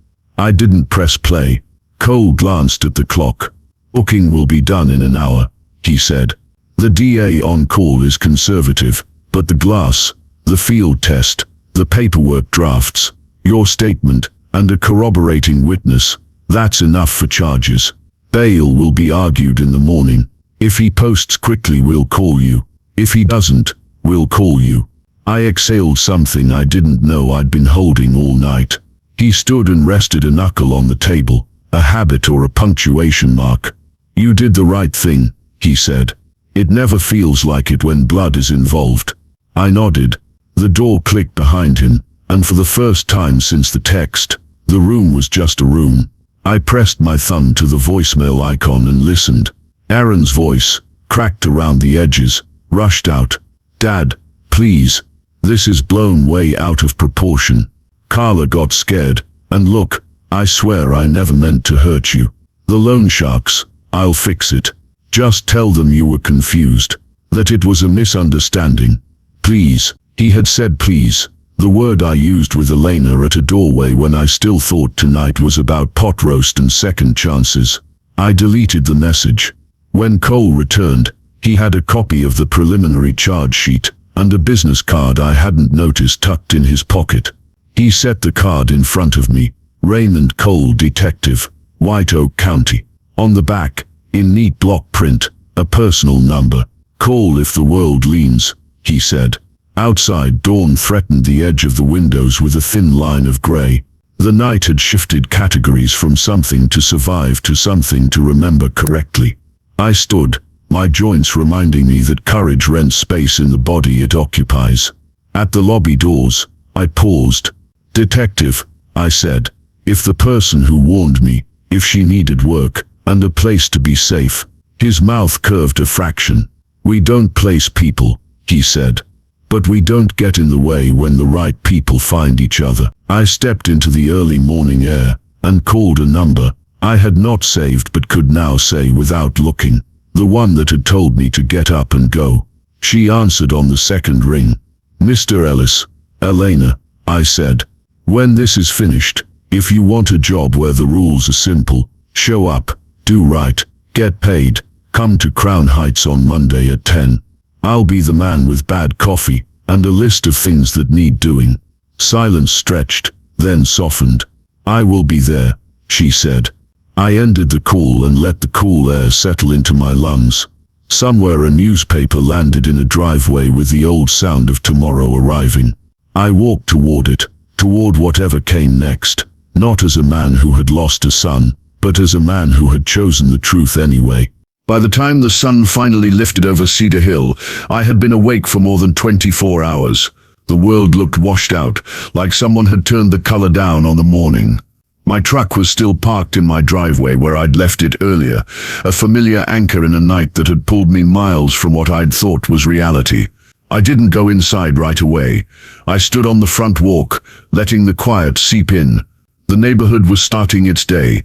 I didn't press play. Cole glanced at the clock. Booking will be done in an hour, he said. The DA on call is conservative, but the glass, the field test, the paperwork drafts, your statement, and a corroborating witness, that's enough for charges. Bail will be argued in the morning. If he posts quickly, we'll call you. If he doesn't, we'll call you. I exhaled something I didn't know I'd been holding all night. He stood and rested a knuckle on the table, a habit or a punctuation mark. You did the right thing, he said. It never feels like it when blood is involved. I nodded. The door clicked behind him, and for the first time since the text, the room was just a room. I pressed my thumb to the voicemail icon and listened. Aaron's voice, cracked around the edges, rushed out. Dad, please. This is blown way out of proportion. Carla got scared. And look, I swear I never meant to hurt you. The loan sharks, I'll fix it. Just tell them you were confused. That it was a misunderstanding. Please. He had said please. The word I used with Elena at a doorway when I still thought tonight was about pot roast and second chances. I deleted the message. When Cole returned, he had a copy of the preliminary charge sheet and a business card I hadn't noticed tucked in his pocket. He set the card in front of me. Raymond Cole, Detective, White Oak County. On the back, in neat block print, a personal number. Call if the world leans, he said. Outside, dawn threatened the edge of the windows with a thin line of grey. The night had shifted categories from something to survive to something to remember correctly. I stood, my joints reminding me that courage rents space in the body it occupies. At the lobby doors, I paused. Detective, I said, if the person who warned me, if she needed work, and a place to be safe. His mouth curved a fraction. We don't place people, he said. But we don't get in the way when the right people find each other. I stepped into the early morning air, and called a number I had not saved but could now say without looking. The one that had told me to get up and go. She answered on the second ring. Mr. Ellis. Elena, I said. When this is finished, if you want a job where the rules are simple, show up, do right, get paid, come to Crown Heights on Monday at 10. I'll be the man with bad coffee, and a list of things that need doing. Silence stretched, then softened. I will be there, she said. I ended the call and let the cool air settle into my lungs. Somewhere a newspaper landed in a driveway with the old sound of tomorrow arriving. I walked toward it, toward whatever came next, not as a man who had lost a son, but as a man who had chosen the truth anyway. By the time the sun finally lifted over Cedar Hill, I had been awake for more than 24 hours. The world looked washed out, like someone had turned the color down on the morning. My truck was still parked in my driveway where I'd left it earlier, a familiar anchor in a night that had pulled me miles from what I'd thought was reality. I didn't go inside right away. I stood on the front walk, letting the quiet seep in. The neighborhood was starting its day.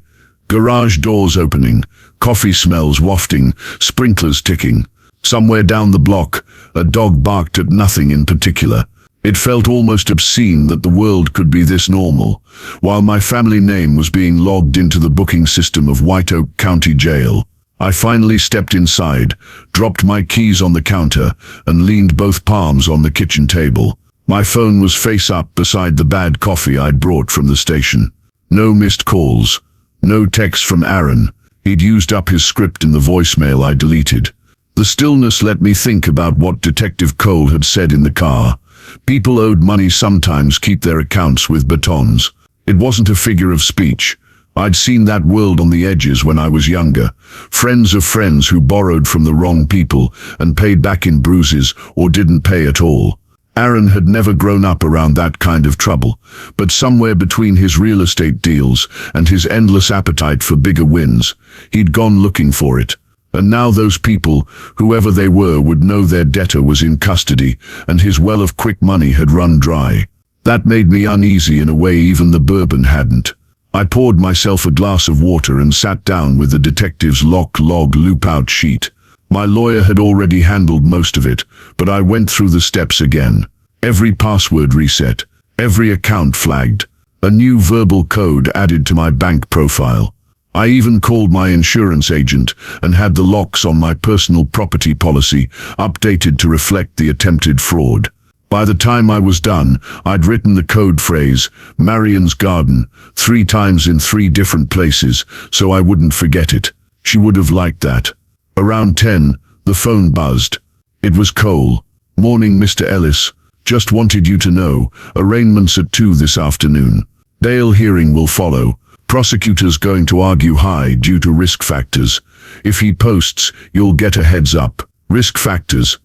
Garage doors opening, coffee smells wafting, sprinklers ticking. Somewhere down the block, a dog barked at nothing in particular. It felt almost obscene that the world could be this normal, while my family name was being logged into the booking system of White Oak County Jail. I finally stepped inside, dropped my keys on the counter, and leaned both palms on the kitchen table. My phone was face up beside the bad coffee I'd brought from the station. No missed calls. No text from Aaron. He'd used up his script in the voicemail I deleted. The stillness let me think about what Detective Cole had said in the car. People owed money sometimes keep their accounts with batons. It wasn't a figure of speech. I'd seen that world on the edges when I was younger. Friends of friends who borrowed from the wrong people and paid back in bruises or didn't pay at all. Aaron had never grown up around that kind of trouble, but somewhere between his real estate deals and his endless appetite for bigger wins, he'd gone looking for it. And now those people, whoever they were, would know their debtor was in custody and his well of quick money had run dry. That made me uneasy in a way even the bourbon hadn't. I poured myself a glass of water and sat down with the detective's log loop-out sheet. My lawyer had already handled most of it, but I went through the steps again. Every password reset, every account flagged. A new verbal code added to my bank profile. I even called my insurance agent and had the locks on my personal property policy updated to reflect the attempted fraud. By the time I was done, I'd written the code phrase, Marion's Garden, 3 times in 3 different places, so I wouldn't forget it. She would have liked that. Around 10, the phone buzzed. It was Cole. "Morning, Mr. Ellis. Just wanted you to know, arraignment's at 2 this afternoon. Bail hearing will follow. Prosecutor's going to argue high due to risk factors. If he posts, you'll get a heads up." Risk factors?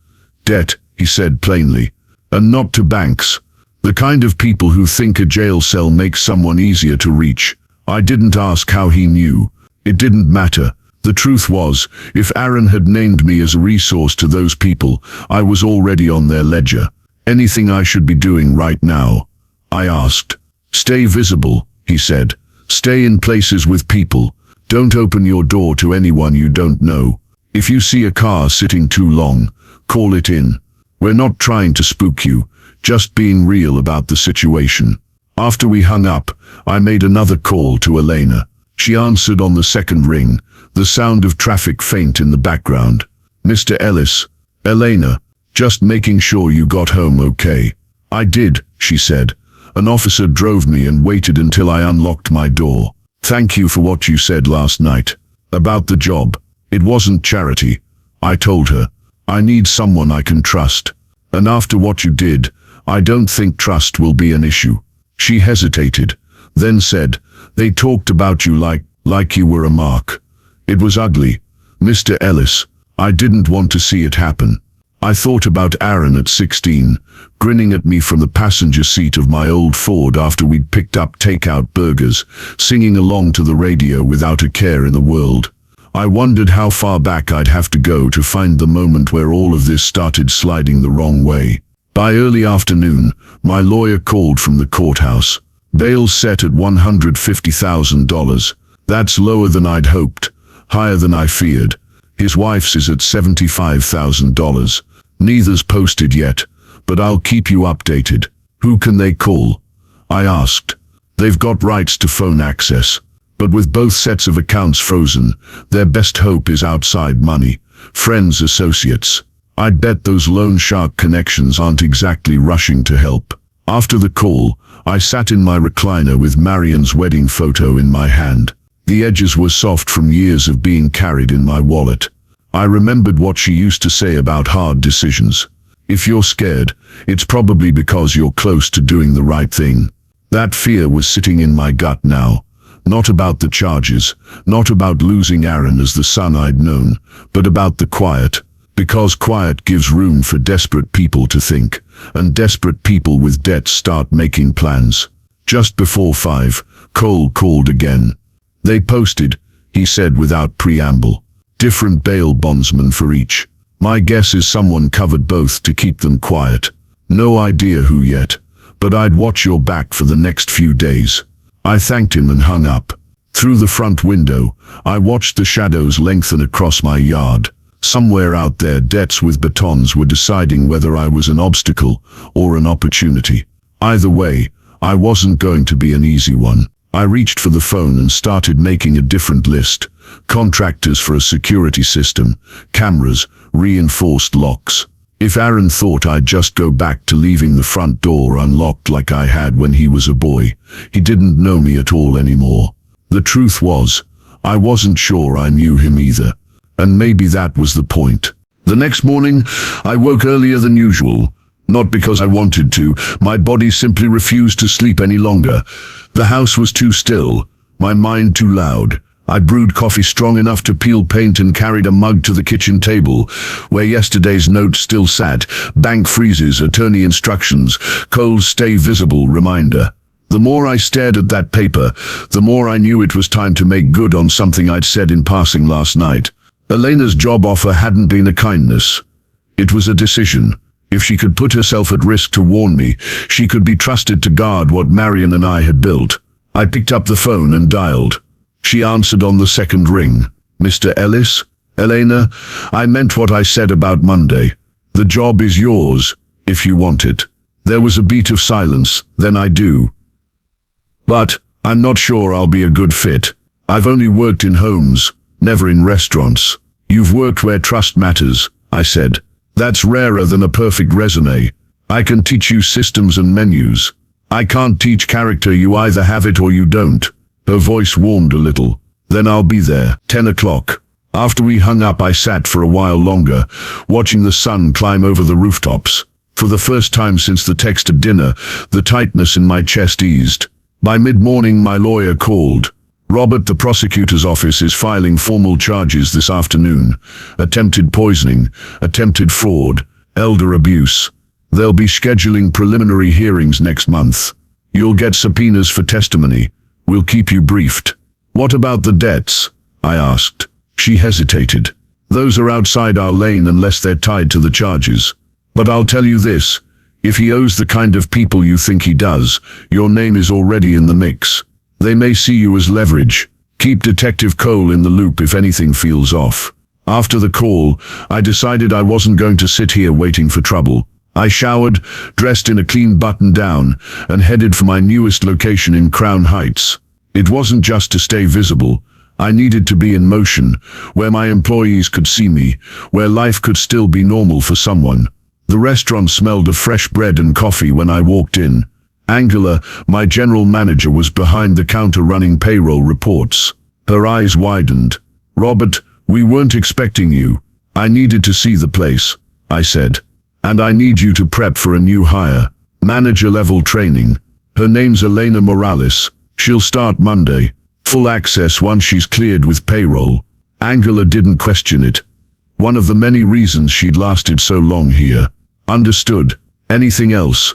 Debt, he said plainly. And not to banks. The kind of people who think a jail cell makes someone easier to reach. I didn't ask how he knew. It didn't matter. The truth was, if Aaron had named me as a resource to those people, I was already on their ledger. Anything I should be doing right now? I asked. Stay visible, he said. Stay in places with people. Don't open your door to anyone you don't know. If you see a car sitting too long, call it in. We're not trying to spook you, just being real about the situation. After we hung up, I made another call to Elena. She answered on the second ring, the sound of traffic faint in the background. Mr. Ellis. Elena, just making sure you got home okay. I did, she said. An officer drove me and waited until I unlocked my door. Thank you for what you said last night. About the job. It wasn't charity. I told her. I need someone I can trust. And after what you did, I don't think trust will be an issue. She hesitated, then said, they talked about you like you were a mark. It was ugly. Mr. Ellis, I didn't want to see it happen. I thought about Aaron at 16, grinning at me from the passenger seat of my old Ford after we'd picked up takeout burgers, singing along to the radio without a care in the world. I wondered how far back I'd have to go to find the moment where all of this started sliding the wrong way. By early afternoon, my lawyer called from the courthouse. Bail set at $150,000. That's lower than I'd hoped, higher than I feared. His wife's is at $75,000. Neither's posted yet, but I'll keep you updated. Who can they call? I asked. They've got rights to phone access. But with both sets of accounts frozen, their best hope is outside money, friends, associates. I'd bet those loan shark connections aren't exactly rushing to help. After the call, I sat in my recliner with Marion's wedding photo in my hand. The edges were soft from years of being carried in my wallet. I remembered what she used to say about hard decisions. If you're scared, it's probably because you're close to doing the right thing. That fear was sitting in my gut now. Not about the charges, not about losing Aaron as the son I'd known, but about the quiet. Because quiet gives room for desperate people to think, and desperate people with debts start making plans. Just before 5, Cole called again. They posted, he said without preamble. Different bail bondsmen for each. My guess is someone covered both to keep them quiet. No idea who yet, but I'd watch your back for the next few days. I thanked him and hung up. Through the front window, I watched the shadows lengthen across my yard. Somewhere out there, debts with batons were deciding whether I was an obstacle or an opportunity. Either way, I wasn't going to be an easy one. I reached for the phone and started making a different list. Contractors for a security system, cameras, reinforced locks. If Aaron thought I'd just go back to leaving the front door unlocked like I had when he was a boy, he didn't know me at all anymore. The truth was, I wasn't sure I knew him either. And maybe that was the point. The next morning, I woke earlier than usual. Not because I wanted to, my body simply refused to sleep any longer. The house was too still, my mind too loud. I brewed coffee strong enough to peel paint and carried a mug to the kitchen table, where yesterday's note still sat. Bank freezes, attorney instructions, Cole's stay visible reminder. The more I stared at that paper, the more I knew it was time to make good on something I'd said in passing last night. Elena's job offer hadn't been a kindness. It was a decision. If she could put herself at risk to warn me, she could be trusted to guard what Marion and I had built. I picked up the phone and dialed. She answered on the second ring. Mr. Ellis? Elena, I meant what I said about Monday. The job is yours, if you want it. There was a beat of silence, then I do. But I'm not sure I'll be a good fit. I've only worked in homes, never in restaurants. You've worked where trust matters, I said. That's rarer than a perfect resume. I can teach you systems and menus. I can't teach character. You either have it or you don't. Her voice warmed a little. Then I'll be there. 10 o'clock. After we hung up, I sat for a while longer, watching the sun climb over the rooftops. For the first time since the text at dinner, the tightness in my chest eased. By mid-morning, my lawyer called. Robert, the prosecutor's office is filing formal charges this afternoon. Attempted poisoning, attempted fraud, elder abuse. They'll be scheduling preliminary hearings next month. You'll get subpoenas for testimony. We'll keep you briefed. What about the debts? I asked. She hesitated. Those are outside our lane unless they're tied to the charges. But I'll tell you this. If he owes the kind of people you think he does, your name is already in the mix. They may see you as leverage. Keep Detective Cole in the loop if anything feels off. After the call, I decided I wasn't going to sit here waiting for trouble. I showered, dressed in a clean button-down, and headed for my newest location in Crown Heights. It wasn't just to stay visible. I needed to be in motion, where my employees could see me, where life could still be normal for someone. The restaurant smelled of fresh bread and coffee when I walked in. Angela, my general manager, was behind the counter running payroll reports. Her eyes widened. Robert, we weren't expecting you. I needed to see the place, I said. And I need you to prep for a new hire. Manager-level training. Her name's Elena Morales. She'll start Monday. Full access once she's cleared with payroll. Angela didn't question it. One of the many reasons she'd lasted so long here. Understood. Anything else?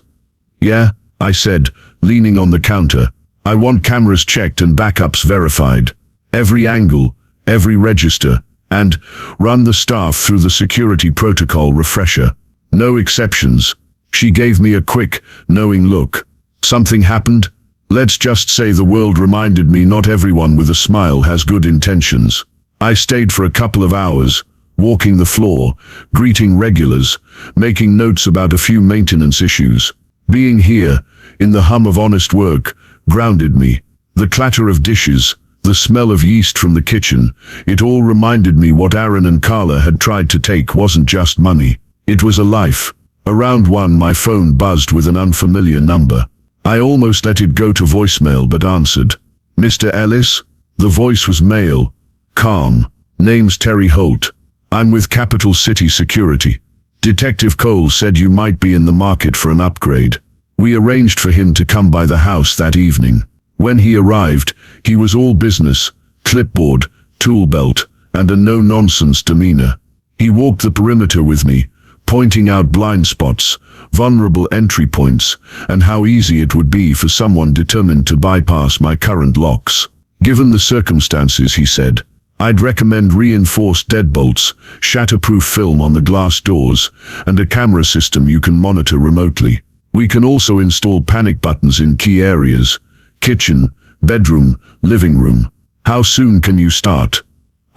Yeah, I said, leaning on the counter. I want cameras checked and backups verified. Every angle, every register, and run the staff through the security protocol refresher. No exceptions. She gave me a quick, knowing look. Something happened? Let's just say the world reminded me not everyone with a smile has good intentions. I stayed for a couple of hours, walking the floor, greeting regulars, making notes about a few maintenance issues. Being here, in the hum of honest work, grounded me. The clatter of dishes, the smell of yeast from the kitchen, it all reminded me what Aaron and Carla had tried to take wasn't just money. It was a life. Around 1, my phone buzzed with an unfamiliar number. I almost let it go to voicemail but answered. Mr. Ellis? The voice was male. Calm. Name's Terry Holt. I'm with Capital City Security. Detective Cole said you might be in the market for an upgrade. We arranged for him to come by the house that evening. When he arrived, he was all business, clipboard, tool belt, and a no-nonsense demeanor. He walked the perimeter with me, pointing out blind spots, vulnerable entry points, and how easy it would be for someone determined to bypass my current locks. Given the circumstances, he said, I'd recommend reinforced deadbolts, shatterproof film on the glass doors, and a camera system you can monitor remotely. We can also install panic buttons in key areas: kitchen, bedroom, living room. How soon can you start?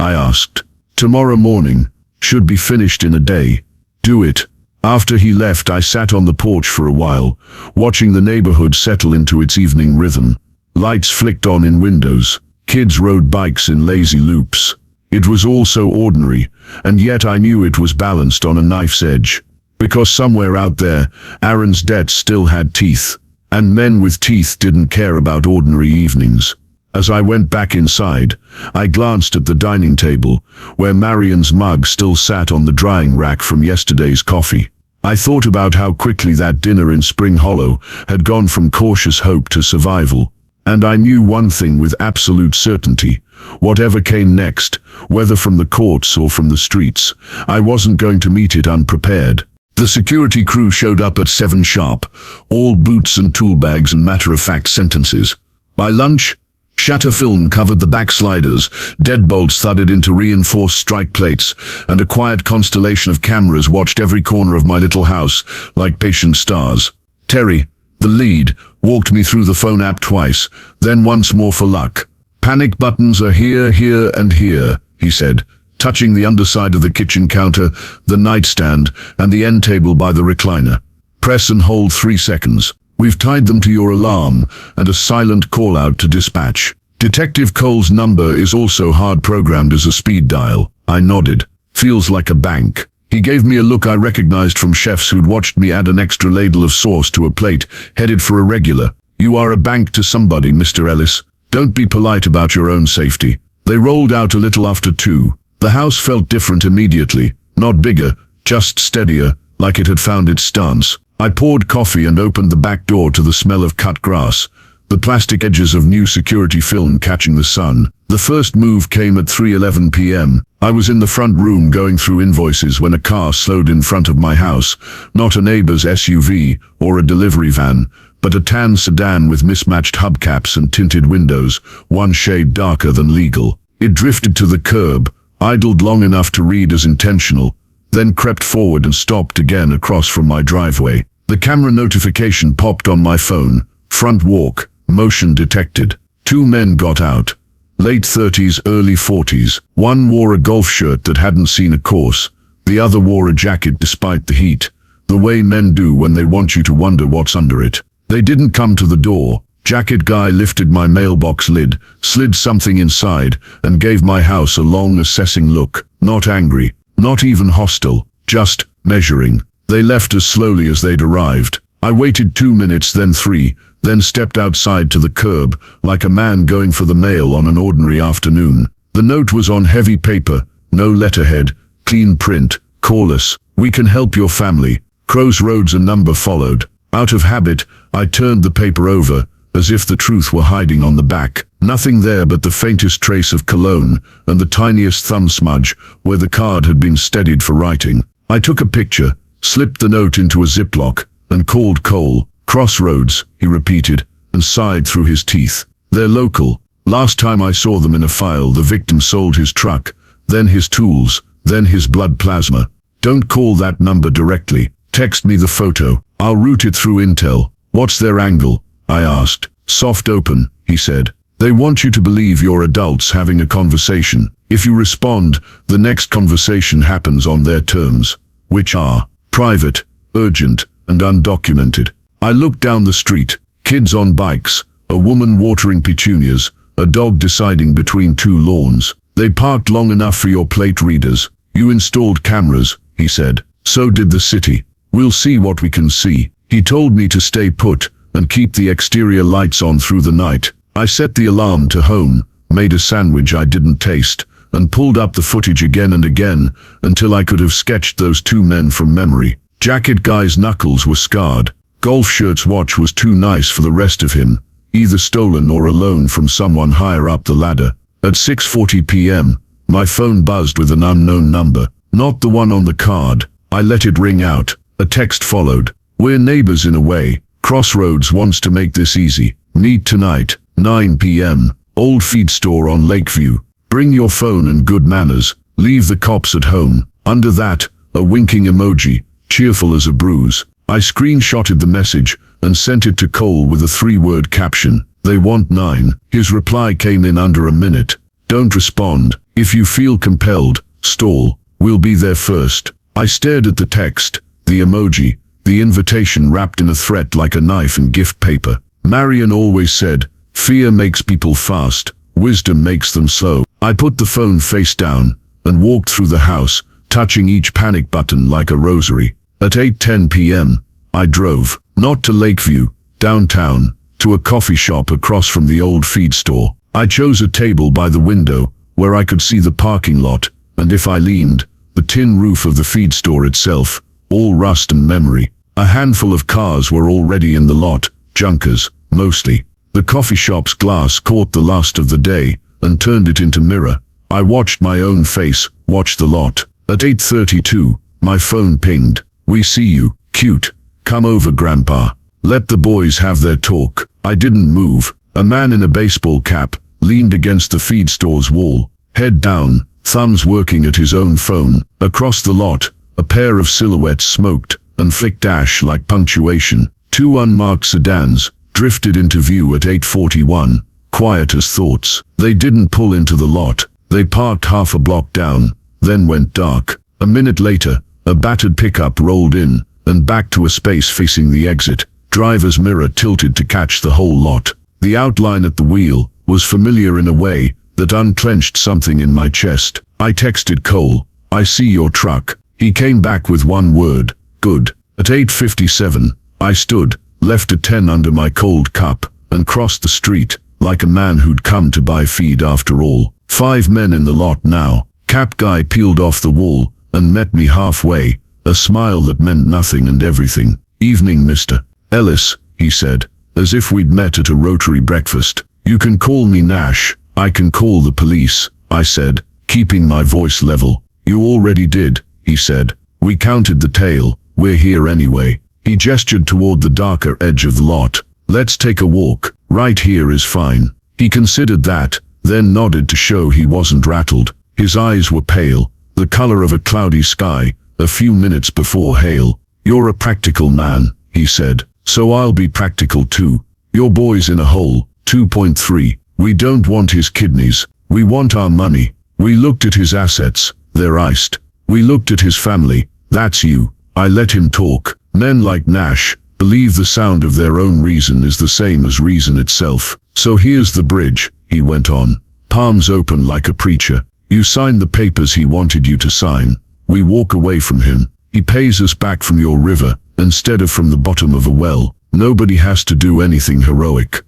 I asked. Tomorrow morning. Should be finished in a day. Do it. After he left, I sat on the porch for a while, watching the neighborhood settle into its evening rhythm. Lights flicked on in windows. Kids rode bikes in lazy loops. It was all so ordinary, and yet I knew it was balanced on a knife's edge. Because somewhere out there, Aaron's debts still had teeth, and men with teeth didn't care about ordinary evenings. As I went back inside, I glanced at the dining table, where Marion's mug still sat on the drying rack from yesterday's coffee. I thought about how quickly that dinner in Spring Hollow had gone from cautious hope to survival. And I knew one thing with absolute certainty: whatever came next, whether from the courts or from the streets, I wasn't going to meet it unprepared. The security crew showed up at 7 sharp, all boots and tool bags and matter-of-fact sentences. By lunch, shatter film covered the backsliders, deadbolts thudded into reinforced strike plates, and a quiet constellation of cameras watched every corner of my little house like patient stars. Terry, the lead, walked me through the phone app twice, then once more for luck. Panic buttons are here, here, and here, he said, touching the underside of the kitchen counter, the nightstand, and the end table by the recliner. Press and hold 3 seconds. We've tied them to your alarm and a silent call-out to dispatch. Detective Cole's number is also hard-programmed as a speed dial. I nodded. Feels like a bank. He gave me a look I recognized from chefs who'd watched me add an extra ladle of sauce to a plate, headed for a regular. You are a bank to somebody, Mr. Ellis. Don't be polite about your own safety. They rolled out a little after 2. The house felt different immediately. Not bigger, just steadier, like it had found its stance. I poured coffee and opened the back door to the smell of cut grass, the plastic edges of new security film catching the sun. The first move came at 3:11 p.m. I was in the front room going through invoices when a car slowed in front of my house. Not a neighbor's SUV or a delivery van, but a tan sedan with mismatched hubcaps and tinted windows, one shade darker than legal. It drifted to the curb, idled long enough to read as intentional, then crept forward and stopped again across from my driveway. The camera notification popped on my phone. Front walk, motion detected. 2 men got out. Late 30s, early 40s. One wore a golf shirt that hadn't seen a course. The other wore a jacket despite the heat, the way men do when they want you to wonder what's under it. They didn't come to the door. Jacket guy lifted my mailbox lid, slid something inside, and gave my house a long assessing look. Not angry, not even hostile, just measuring. They left as slowly as they'd arrived. I waited 2 minutes, then 3, then stepped outside to the curb, like a man going for the mail on an ordinary afternoon. The note was on heavy paper, no letterhead, clean print, call us, we can help your family. Crossroads a number followed. Out of habit, I turned the paper over, as if the truth were hiding on the back. Nothing there but the faintest trace of cologne, and the tiniest thumb smudge, where the card had been steadied for writing. I took a picture, slipped the note into a Ziploc, and called Cole. Crossroads, he repeated, and sighed through his teeth. They're local. Last time I saw them in a file, the victim sold his truck, then his tools, then his blood plasma. Don't call that number directly. Text me the photo. I'll route it through Intel. What's their angle? I asked. Soft open, he said. They want you to believe you're adults having a conversation. If you respond, the next conversation happens on their terms, which are private, urgent, and undocumented. I looked down the street. Kids on bikes, a woman watering petunias, a dog deciding between 2 lawns. They parked long enough for your plate readers. You installed cameras, he said. So did the city. We'll see what we can see. He told me to stay put and keep the exterior lights on through the night. I set the alarm to home, made a sandwich I didn't taste, and pulled up the footage again and again until I could have sketched those 2 men from memory. Jacket guy's knuckles were scarred. Golf shirt's watch was too nice for the rest of him, either stolen or a loan from someone higher up the ladder. At 6:40 p.m., my phone buzzed with an unknown number. Not the one on the card. I let it ring out. A text followed. We're neighbors in a way. Crossroads wants to make this easy. Meet tonight, 9 p.m. Old feed store on Lakeview. Bring your phone and good manners. Leave the cops at home. Under that, a winking emoji, cheerful as a bruise. I screenshotted the message and sent it to Cole with a 3-word caption. They want 9. His reply came in under a minute. Don't respond. If you feel compelled, stall. We'll be there first. I stared at the text, the emoji, the invitation wrapped in a threat like a knife in gift paper. Marion always said, fear makes people fast, wisdom makes them slow. I put the phone face down and walked through the house, touching each panic button like a rosary. At 8:10 p.m., I drove, not to Lakeview, downtown, to a coffee shop across from the old feed store. I chose a table by the window where I could see the parking lot, and if I leaned, the tin roof of the feed store itself, all rust and memory. A handful of cars were already in the lot, junkers, mostly. The coffee shop's glass caught the lust of the day and turned it into mirror. I watched my own face, watched the lot. At 8:32, my phone pinged. We see you, cute. Come over, Grandpa. Let the boys have their talk. I didn't move. A man in a baseball cap leaned against the feed store's wall, head down, thumbs working at his own phone. Across the lot, a pair of silhouettes smoked and flicked ash like punctuation. 2 unmarked sedans drifted into view at 8:41, quiet as thoughts. They didn't pull into the lot. They parked half a block down, then went dark. A minute later, a battered pickup rolled in and backed to a space facing the exit. driver's mirror tilted to catch the whole lot. The outline at the wheel was familiar in a way that unclenched something in my chest. I texted Cole, "I see your truck." He came back with one word, "Good." At 8:57, I stood, left a 10 under my cold cup, and crossed the street, like a man who'd come to buy feed after all. 5 men in the lot now. Cap guy peeled off the wall and met me halfway, a smile that meant nothing and everything. "Evening, Mr. Ellis," he said, as if we'd met at a Rotary breakfast. "You can call me Nash. I can call the police," I said, keeping my voice level. "You already did," he said. "We counted the tail. We're here anyway." He gestured toward the darker edge of the lot. "Let's take a walk. Right here is fine." He considered that, then nodded to show he wasn't rattled. His eyes were pale, the color of a cloudy sky, a few minutes before hail. "You're a practical man," he said, "so I'll be practical too. Your boy's in a hole. 2.3. We don't want his kidneys. We want our money. We looked at his assets. They're iced. We looked at his family. That's you." I let him talk. Men like Nash believe the sound of their own reason is the same as reason itself. "So here's the bridge," he went on, palms open like a preacher. "You sign the papers he wanted you to sign. We walk away from him. He pays us back from your river, instead of from the bottom of a well. Nobody has to do anything heroic."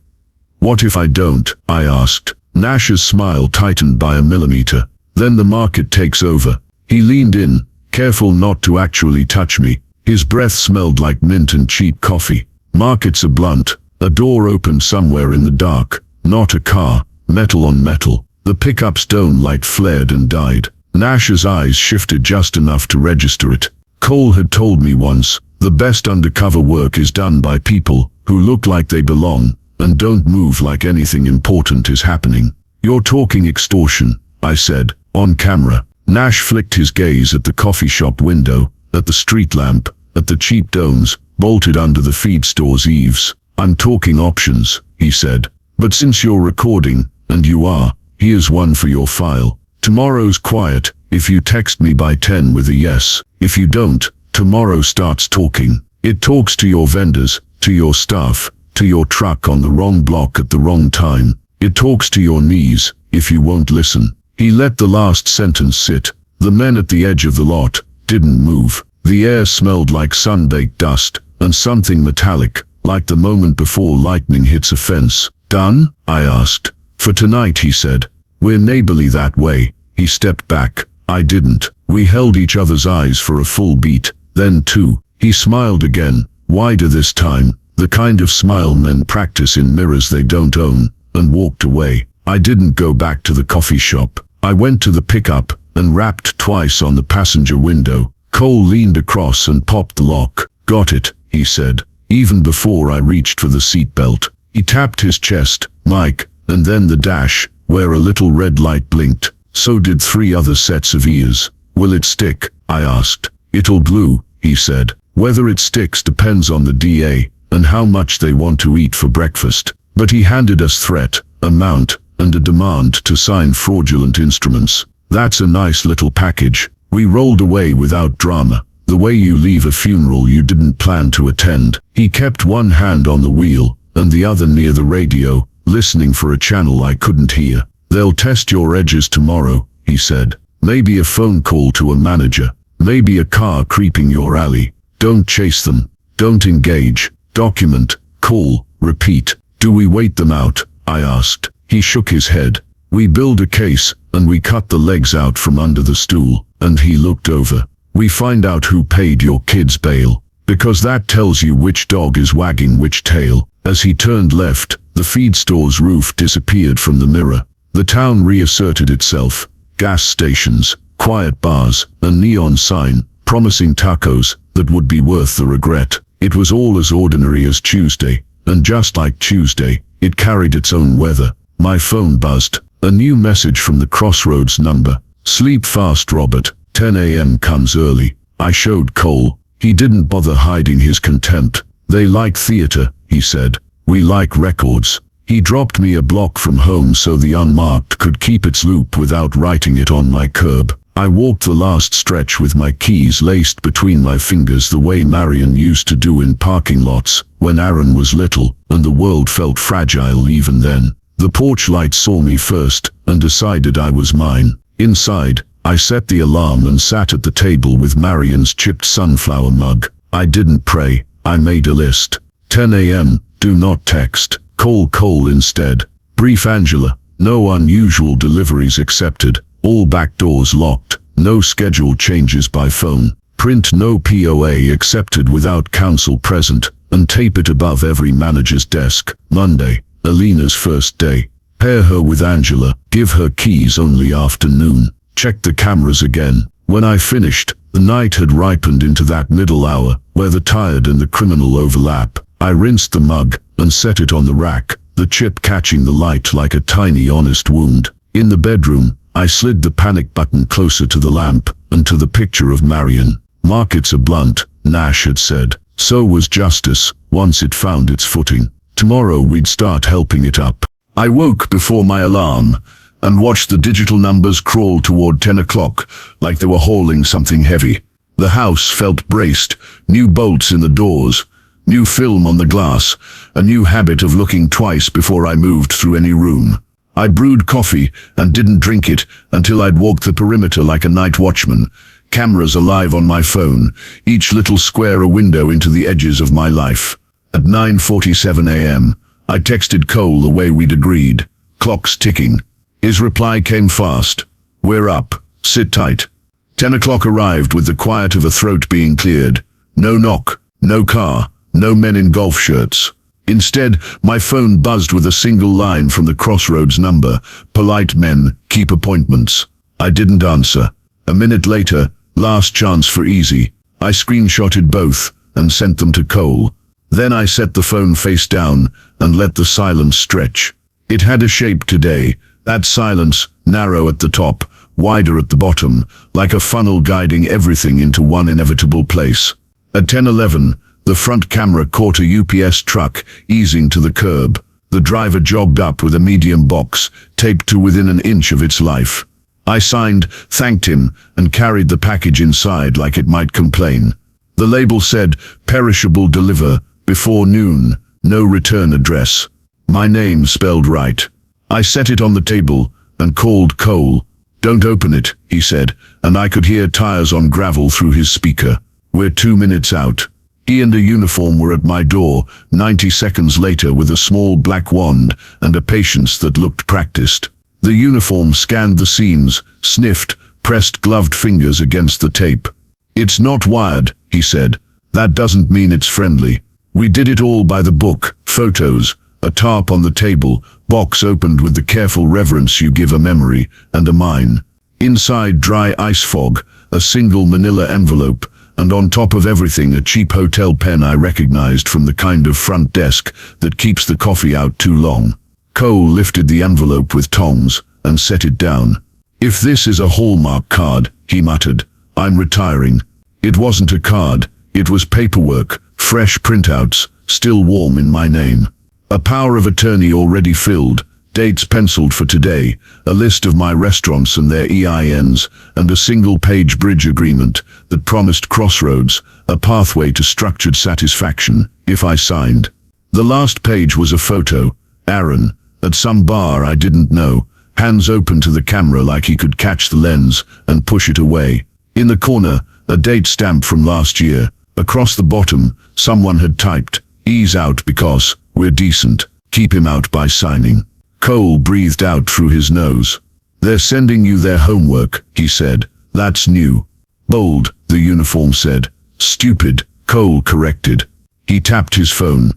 "What if I don't?" I asked. Nash's smile tightened by a millimeter. "Then the market takes over." He leaned in, careful not to actually touch me. His breath smelled like mint and cheap coffee. "Markets are blunt." A door opened somewhere in the dark. Not a car, metal on metal. The pickup's dome light flared and died. Nash's eyes shifted just enough to register it. Cole had told me once, the best undercover work is done by people who look like they belong and don't move like anything important is happening. "You're talking extortion," I said, on camera. Nash flicked his gaze at the coffee shop window, at the street lamp, at the cheap domes bolted under the feed store's eaves. "I'm talking options," he said. "But since you're recording, and you are, here's one for your file. Tomorrow's quiet, if you text me by 10 with a yes. If you don't, tomorrow starts talking. It talks to your vendors, to your staff, to your truck on the wrong block at the wrong time. It talks to your knees, if you won't listen." He let the last sentence sit. The men at the edge of the lot didn't move. The air smelled like sun-baked dust, and something metallic, like the moment before lightning hits a fence. "Done?" I asked. "For tonight," he said. "We're neighborly that way." He stepped back. I didn't. We held each other's eyes for a full beat, then two. He smiled again, wider this time, the kind of smile men practice in mirrors they don't own, and walked away. I didn't go back to the coffee shop. I went to the pickup and rapped twice on the passenger window. Cole leaned across and popped the lock. "Got it," he said, even before I reached for the seatbelt. He tapped his chest, "Mike," and then the dash, where a little red light blinked. So did 3 other sets of ears. "Will it stick?" I asked. "It'll glue," he said. "Whether it sticks depends on the DA, and how much they want to eat for breakfast." But he handed us threat, amount, and a demand to sign fraudulent instruments. "That's a nice little package." We rolled away without drama, the way you leave a funeral you didn't plan to attend. He kept one hand on the wheel, and the other near the radio, listening for a channel I couldn't hear. "They'll test your edges tomorrow," he said. "Maybe a phone call to a manager. Maybe a car creeping your alley. Don't chase them. Don't engage. Document. Call. Repeat." "Do we wait them out?" I asked. He shook his head. "We build a case, and we cut the legs out from under the stool." And he looked over. "We find out who paid your kid's bail. Because that tells you which dog is wagging which tail." As he turned left, the feed store's roof disappeared from the mirror. The town reasserted itself. Gas stations, quiet bars, a neon sign, promising tacos that would be worth the regret. It was all as ordinary as Tuesday, and just like Tuesday, it carried its own weather. My phone buzzed. A new message from the Crossroads number. "Sleep fast, Robert. 10 a.m. comes early." I showed Cole. He didn't bother hiding his contempt. "They like theater," he said. "We like records." He dropped me a block from home so the unmarked could keep its loop without writing it on my curb. I walked the last stretch with my keys laced between my fingers the way Marion used to do in parking lots when Aaron was little, and the world felt fragile even then. The porch light saw me first and decided I was mine. Inside, I set the alarm and sat at the table with Marion's chipped sunflower mug. I didn't pray, I made a list. 10 a.m., do not text. Call Cole instead. Brief Angela, no unusual deliveries accepted. All back doors locked. No scheduled changes by phone. Print no POA accepted without counsel present, and tape it above every manager's desk. Monday, Alina's first day. Pair her with Angela. Give her keys only afternoon. Check the cameras again. When I finished, the night had ripened into that middle hour where the tired and the criminal overlap. I rinsed the mug and set it on the rack, the chip catching the light like a tiny honest wound. In the bedroom, I slid the panic button closer to the lamp and to the picture of Marion. Markets are blunt, Nash had said. So was justice, once it found its footing. Tomorrow we'd start helping it up. I woke before my alarm and watched the digital numbers crawl toward 10 o'clock like they were hauling something heavy. The house felt braced, new bolts in the doors, new film on the glass, a new habit of looking twice before I moved through any room. I brewed coffee and didn't drink it until I'd walked the perimeter like a night watchman, cameras alive on my phone, each little square a window into the edges of my life. At 9:47 a.m., I texted Cole the way we'd agreed. Clock's ticking. His reply came fast. We're up. Sit tight. 10 o'clock arrived with the quiet of a throat being cleared. No knock, no car, no men in golf shirts. Instead, my phone buzzed with a single line from the Crossroads number. Polite men, keep appointments. I didn't answer. A minute later, last chance for easy. I screenshotted both and sent them to Cole. Then I set the phone face down and let the silence stretch. It had a shape today, that silence, narrow at the top, wider at the bottom, like a funnel guiding everything into one inevitable place. At 10:11, the front camera caught a UPS truck easing to the curb. The driver jogged up with a medium box, taped to within an inch of its life. I signed, thanked him, and carried the package inside like it might complain. The label said, perishable deliver, before noon, no return address. My name spelled right. I set it on the table and called Cole. Don't open it, he said, and I could hear tires on gravel through his speaker. We're 2 minutes out. He and a uniform were at my door, 90 seconds later with a small black wand and a patience that looked practiced. The uniform scanned the seams, sniffed, pressed gloved fingers against the tape. It's not wired, he said. That doesn't mean it's friendly. We did it all by the book, photos, a tarp on the table, box opened with the careful reverence you give a memory, and a mine. Inside dry ice fog, a single manila envelope, and on top of everything a cheap hotel pen I recognized from the kind of front desk that keeps the coffee out too long. Cole lifted the envelope with tongs and set it down. If this is a Hallmark card, he muttered, I'm retiring. It wasn't a card, it was paperwork, fresh printouts, still warm in my name. A power of attorney already filled, dates penciled for today, a list of my restaurants and their EINs, and a single-page bridge agreement that promised Crossroads, a pathway to structured satisfaction, if I signed. The last page was a photo, Aaron, at some bar I didn't know, hands open to the camera like he could catch the lens and push it away. In the corner, a date stamp from last year. Across the bottom, someone had typed, ease out because we're decent, keep him out by signing. Cole breathed out through his nose. They're sending you their homework, he said. That's new. Bold, the uniform said. Stupid, Cole corrected. He tapped his phone.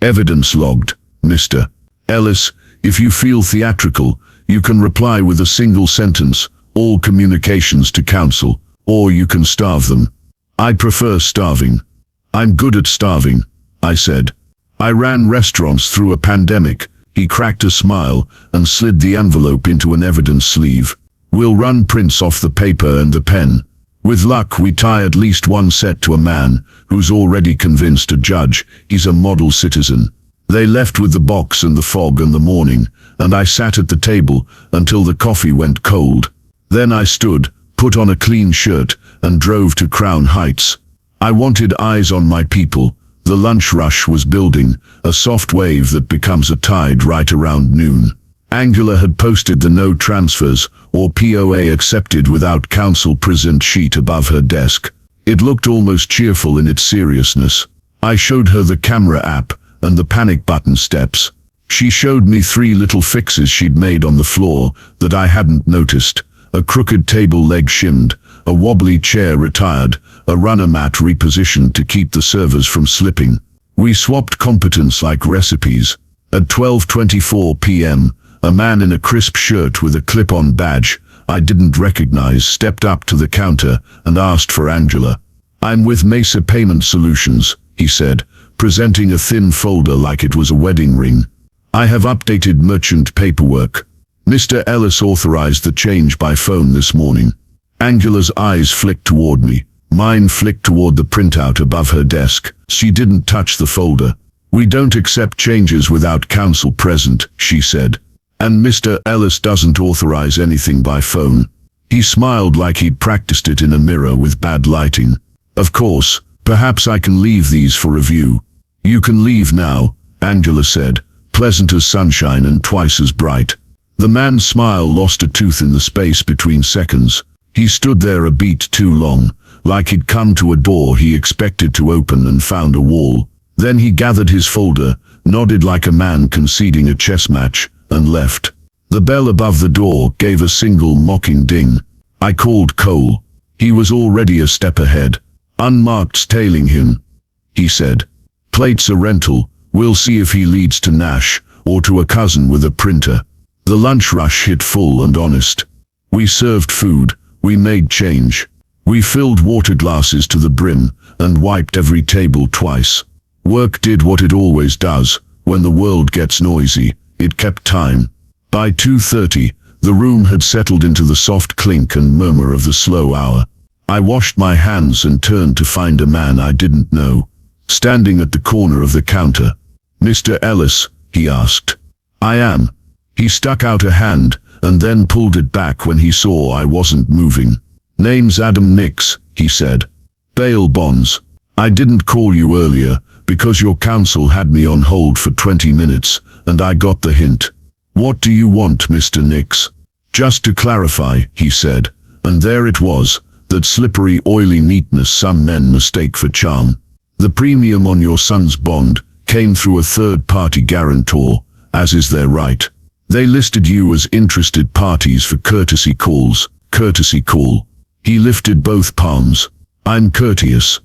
Evidence logged, Mr. Ellis. If you feel theatrical, you can reply with a single sentence, all communications to counsel, or you can starve them. I prefer starving. I'm good at starving, I said. I ran restaurants through a pandemic. He cracked a smile and slid the envelope into an evidence sleeve. We'll run prints off the paper and the pen. With luck we tie at least one set to a man who's already convinced a judge he's a model citizen. They left with the box and the fog and the morning, and I sat at the table until the coffee went cold. Then I stood, put on a clean shirt, and drove to Crown Heights. I wanted eyes on my people. The lunch rush was building, a soft wave that becomes a tide right around noon. Angela had posted the no transfers or POA accepted without counsel present sheet above her desk. It looked almost cheerful in its seriousness. I showed her the camera app and the panic button steps. She showed me 3 little fixes she'd made on the floor that I hadn't noticed. A crooked table leg shimmed, a wobbly chair retired, a runner mat repositioned to keep the servers from slipping. We swapped competence like recipes. At 12:24 p.m., a man in a crisp shirt with a clip-on badge I didn't recognize stepped up to the counter and asked for Angela. "I'm with Mesa Payment Solutions," he said, presenting a thin folder like it was a wedding ring. "I have updated merchant paperwork. Mr. Ellis authorized the change by phone this morning." Angela's eyes flicked toward me. Mine flicked toward the printout above her desk. She didn't touch the folder. "We don't accept changes without counsel present," she said. "And Mr. Ellis doesn't authorize anything by phone." He smiled like he'd practiced it in a mirror with bad lighting. "Of course, perhaps I can leave these for review." "You can leave now," Angela said, pleasant as sunshine and twice as bright. The man's smile lost a tooth in the space between seconds. He stood there a beat too long, like he'd come to a door he expected to open and found a wall. Then he gathered his folder, nodded like a man conceding a chess match, and left. The bell above the door gave a single mocking ding. I called Cole. He was already a step ahead. "Unmarked's tailing him," he said. "Plates a rental. We'll see if he leads to Nash, or to a cousin with a printer." The lunch rush hit full and honest. We served food, we made change. We filled water glasses to the brim, and wiped every table twice. Work did what it always does. When the world gets noisy, it kept time. By 2:30, the room had settled into the soft clink and murmur of the slow hour. I washed my hands and turned to find a man I didn't know, standing at the corner of the counter. "Mr. Ellis?" he asked. "I am." He stuck out a hand, and then pulled it back when he saw I wasn't moving. "Name's Adam Nix," he said. "Bail bonds. I didn't call you earlier, because your counsel had me on hold for 20 minutes, and I got the hint." "What do you want, Mr. Nix?" "Just to clarify," he said, and there it was, that slippery, oily neatness some men mistake for charm. "The premium on your son's bond came through a third-party guarantor, as is their right. They listed you as interested parties for courtesy calls." "Courtesy call." He lifted both palms. "I'm courteous.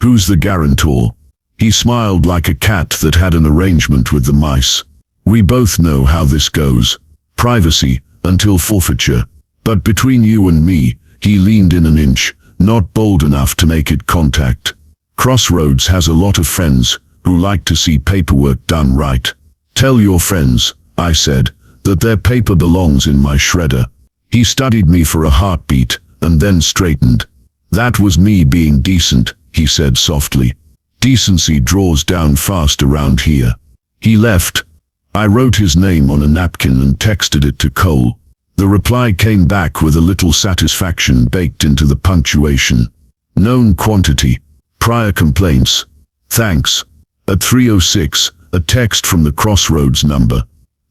Who's the guarantor?" He smiled like a cat that had an arrangement with the mice. "We both know how this goes. Privacy, until forfeiture. But between you and me," he leaned in an inch, not bold enough to make it contact. "Crossroads has a lot of friends who like to see paperwork done right. Tell your friends," I said, "that their paper belongs in my shredder." He studied me for a heartbeat, and then straightened. "That was me being decent," he said softly. "Decency draws down fast around here." He left. I wrote his name on a napkin and texted it to Cole. The reply came back with a little satisfaction baked into the punctuation. "Known quantity. Prior complaints. Thanks." At 3:06, a text from the Crossroads number.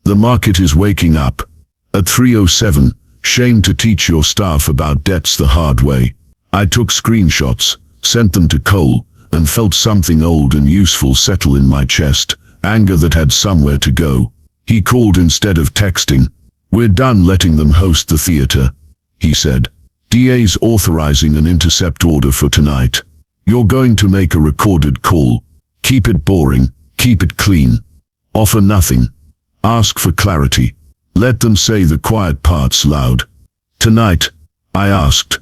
"The market is waking up." At 3:07, "Shame to teach your staff about debts the hard way." I took screenshots, sent them to Cole, and felt something old and useful settle in my chest, anger that had somewhere to go. He called instead of texting. "We're done letting them host the theater," he said. "DA's authorizing an intercept order for tonight. You're going to make a recorded call. Keep it boring, keep it clean. Offer nothing. Ask for clarity. Let them say the quiet parts loud." "Tonight?" I asked.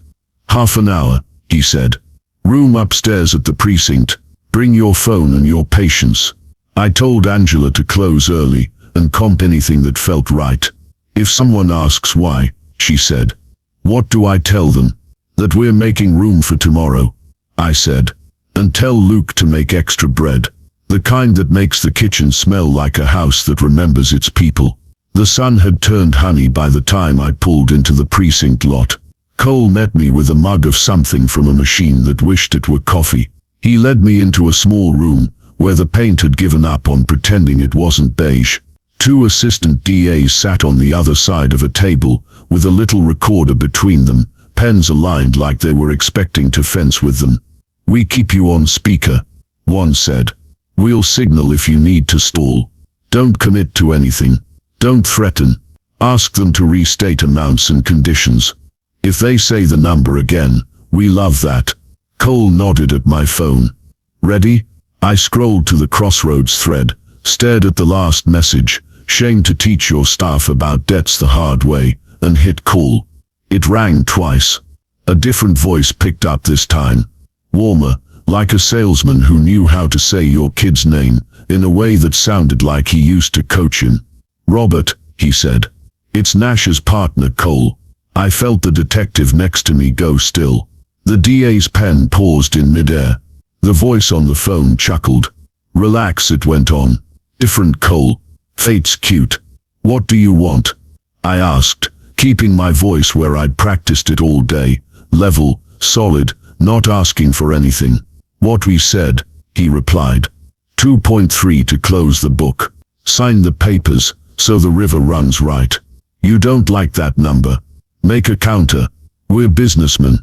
"Half an hour," he said. "Room upstairs at the precinct. Bring your phone and your patience." I told Angela to close early and comp anything that felt right. "If someone asks why," she said, "what do I tell them?" "That we're making room for tomorrow," I said. "And tell Luke to make extra bread. The kind that makes the kitchen smell like a house that remembers its people." The sun had turned honey by the time I pulled into the precinct lot. Cole met me with a mug of something from a machine that wished it were coffee. He led me into a small room where the paint had given up on pretending it wasn't beige. Two assistant DAs sat on the other side of a table with a little recorder between them, pens aligned like they were expecting to fence with them. "We keep you on speaker," one said. "We'll signal if you need to stall. Don't commit to anything. Don't threaten. Ask them to restate amounts and conditions. If they say the number again, we love that." Cole nodded at my phone. "Ready?" I scrolled to the Crossroads thread, stared at the last message, "Shame to teach your staff about debts the hard way," and hit call. It rang twice. A different voice picked up this time. Warmer, like a salesman who knew how to say your kid's name, in a way that sounded like he used to coach him. "Robert," he said. "It's Nash's partner, Cole." I felt the detective next to me go still. The DA's pen paused in midair. The voice on the phone chuckled. "Relax," it went on. "Different, Cole. Fate's cute. What do you want?" I asked, keeping my voice where I'd practiced it all day, level, solid, not asking for anything. "What we said," he replied. 2.3 to close the book. Sign the papers, so the river runs right. You don't like that number. Make a counter. We're businessmen.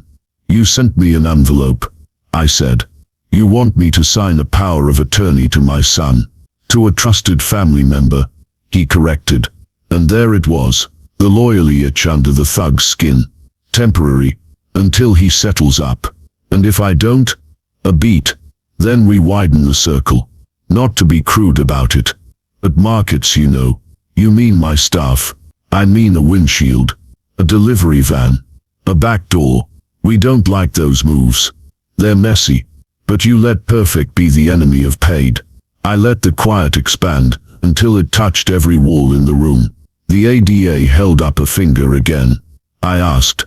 You sent me an envelope. I said. You want me to sign a power of attorney to my son. To a trusted family member. He corrected. And there it was. The loyalty itch under the thug's skin. Temporary. Until he settles up. And if I don't? A beat. Then we widen the circle. Not to be crude about it. But markets, you know. You mean my staff. I mean a windshield. A delivery van. A back door. We don't like those moves. They're messy. But you let perfect be the enemy of paid. I let the quiet expand until it touched every wall in the room. The ADA held up a finger again. I asked.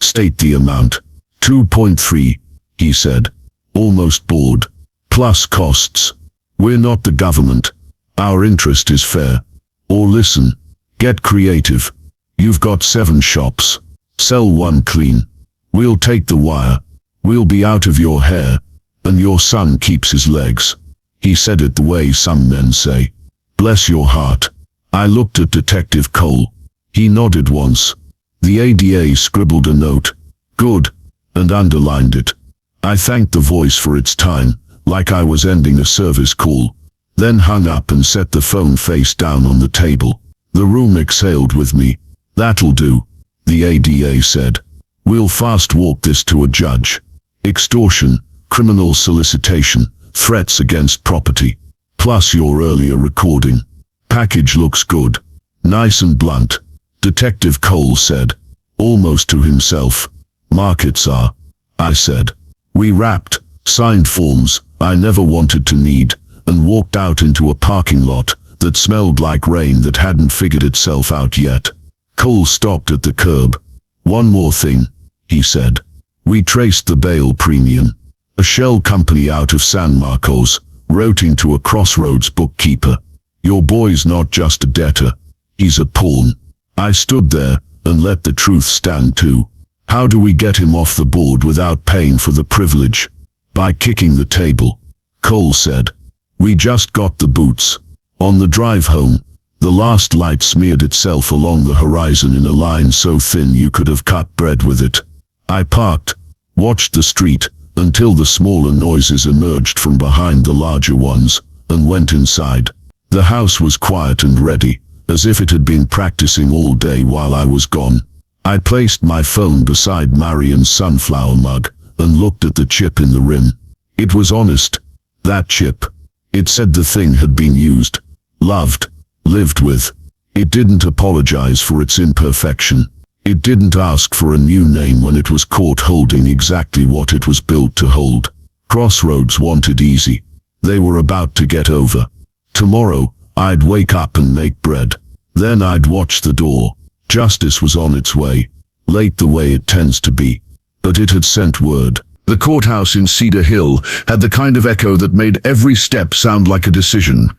State the amount. 2.3, he said. Almost bored. Plus costs. We're not the government. Our interest is fair. Or listen. Get creative. You've got 7 shops. Sell 1 clean. We'll take the wire. We'll be out of your hair. And your son keeps his legs. He said it the way some men say. Bless your heart. I looked at Detective Cole. He nodded once. The ADA scribbled a note. Good. And underlined it. I thanked the voice for its time, like I was ending a service call. Then hung up and set the phone face down on the table. The room exhaled with me. That'll do, the ADA said. We'll fast walk this to a judge. Extortion, criminal solicitation, threats against property. Plus your earlier recording. Package looks good. Nice and blunt. Detective Cole said. Almost to himself. Markets are. I said. We wrapped, signed forms I never wanted to need, and walked out into a parking lot that smelled like rain that hadn't figured itself out yet. Cole stopped at the curb. One more thing, he said. We traced the bail premium. A shell company out of San Marcos, routing to a Crossroads bookkeeper. Your boy's not just a debtor. He's a pawn. I stood there and let the truth stand too. How do we get him off the board without paying for the privilege? By kicking the table. Cole said. We just got the boots. On the drive home, the last light smeared itself along the horizon in a line so thin you could have cut bread with it. I parked, watched the street, until the smaller noises emerged from behind the larger ones, and went inside. The house was quiet and ready, as if it had been practicing all day while I was gone. I placed my phone beside Marion's sunflower mug, and looked at the chip in the rim. It was honest. That chip. It said the thing had been used, loved, lived with. It didn't apologize for its imperfection. It didn't ask for a new name when it was caught holding exactly what it was built to hold. Crossroads wanted easy. They were about to get over. Tomorrow, I'd wake up and make bread. Then I'd watch the door. Justice was on its way. Late the way it tends to be. But it had sent word. The courthouse in Cedar Hill had the kind of echo that made every step sound like a decision.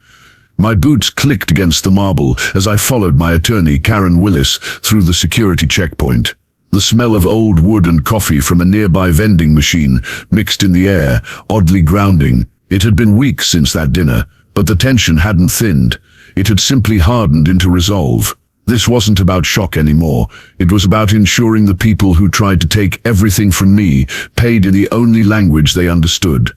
My boots clicked against the marble as I followed my attorney, Karen Willis, through the security checkpoint. The smell of old wood and coffee from a nearby vending machine mixed in the air, oddly grounding. It had been weeks since that dinner, but the tension hadn't thinned. It had simply hardened into resolve. This wasn't about shock anymore. It was about ensuring the people who tried to take everything from me paid in the only language they understood.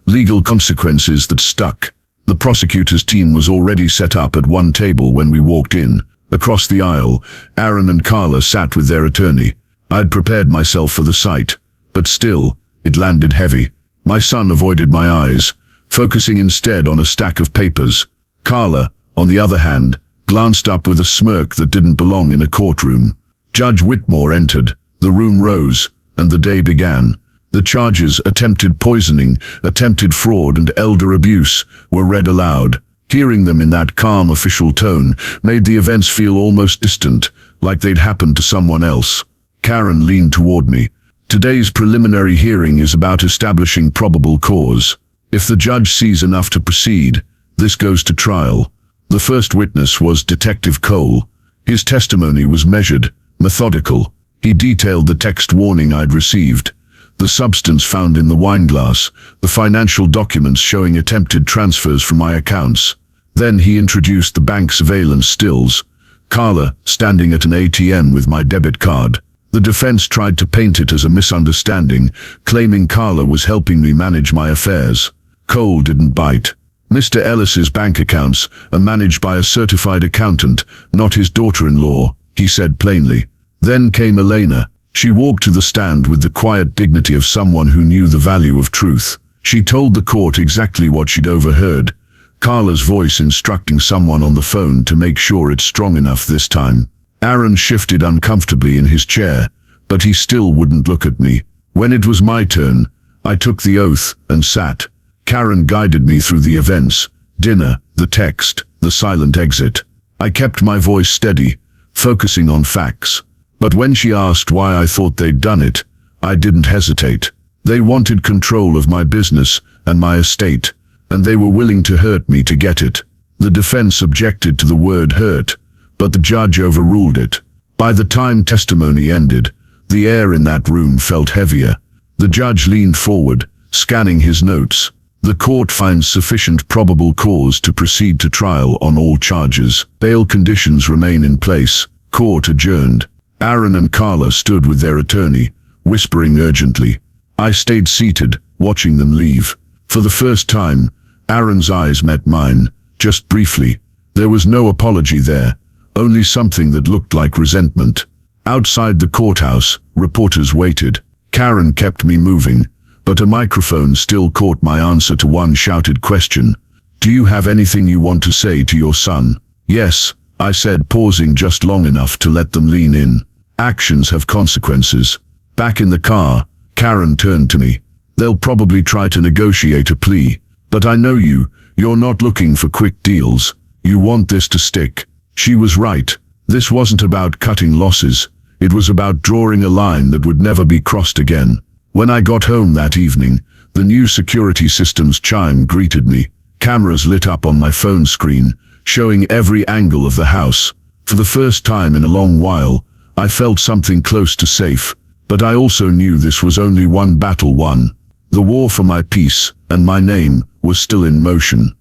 Legal consequences that stuck. The prosecutor's team was already set up at one table when we walked in. Across the aisle, Aaron and Carla sat with their attorney. I'd prepared myself for the sight, but still, it landed heavy. My son avoided my eyes, focusing instead on a stack of papers. Carla, on the other hand, glanced up with a smirk that didn't belong in a courtroom. Judge Whitmore entered, the room rose, and the day began. The charges, attempted poisoning, attempted fraud, and elder abuse, were read aloud. Hearing them in that calm official tone made the events feel almost distant, like they'd happened to someone else. Karen leaned toward me. Today's preliminary hearing is about establishing probable cause. If the judge sees enough to proceed, this goes to trial. The first witness was Detective Cole. His testimony was measured, methodical. He detailed the text warning I'd received, the substance found in the wine glass, the financial documents showing attempted transfers from my accounts. Then he introduced the bank surveillance stills. Carla, standing at an ATM with my debit card. The defense tried to paint it as a misunderstanding, claiming Carla was helping me manage my affairs. Cole didn't bite. Mr. Ellis's bank accounts are managed by a certified accountant, not his daughter-in-law, he said plainly. Then came Elena. She walked to the stand with the quiet dignity of someone who knew the value of truth. She told the court exactly what she'd overheard, Carla's voice instructing someone on the phone to make sure it's strong enough this time. Aaron shifted uncomfortably in his chair, but he still wouldn't look at me. When it was my turn, I took the oath and sat. Karen guided me through the events, dinner, the text, the silent exit. I kept my voice steady, focusing on facts. But when she asked why I thought they'd done it, I didn't hesitate. They wanted control of my business and my estate, and they were willing to hurt me to get it. The defense objected to the word hurt, but the judge overruled it. By the time testimony ended, the air in that room felt heavier. The judge leaned forward, scanning his notes. The court finds sufficient probable cause to proceed to trial on all charges. Bail conditions remain in place. Court adjourned. Aaron and Carla stood with their attorney, whispering urgently. I stayed seated, watching them leave. For the first time, Aaron's eyes met mine, just briefly. There was no apology there, only something that looked like resentment. Outside the courthouse, reporters waited. Karen kept me moving, but a microphone still caught my answer to one shouted question. Do you have anything you want to say to your son? Yes, I said, pausing just long enough to let them lean in. Actions have consequences. Back in the car, Karen turned to me. They'll probably try to negotiate a plea, but I know you're not looking for quick deals. You want this to stick. She was right. This wasn't about cutting losses. It was about drawing a line that would never be crossed again. When I got home that evening, the new security system's chime greeted me. Cameras lit up on my phone screen, showing every angle of the house. For the first time in a long while, I felt something close to safe, but I also knew this was only one battle won. The war for my peace and my name was still in motion.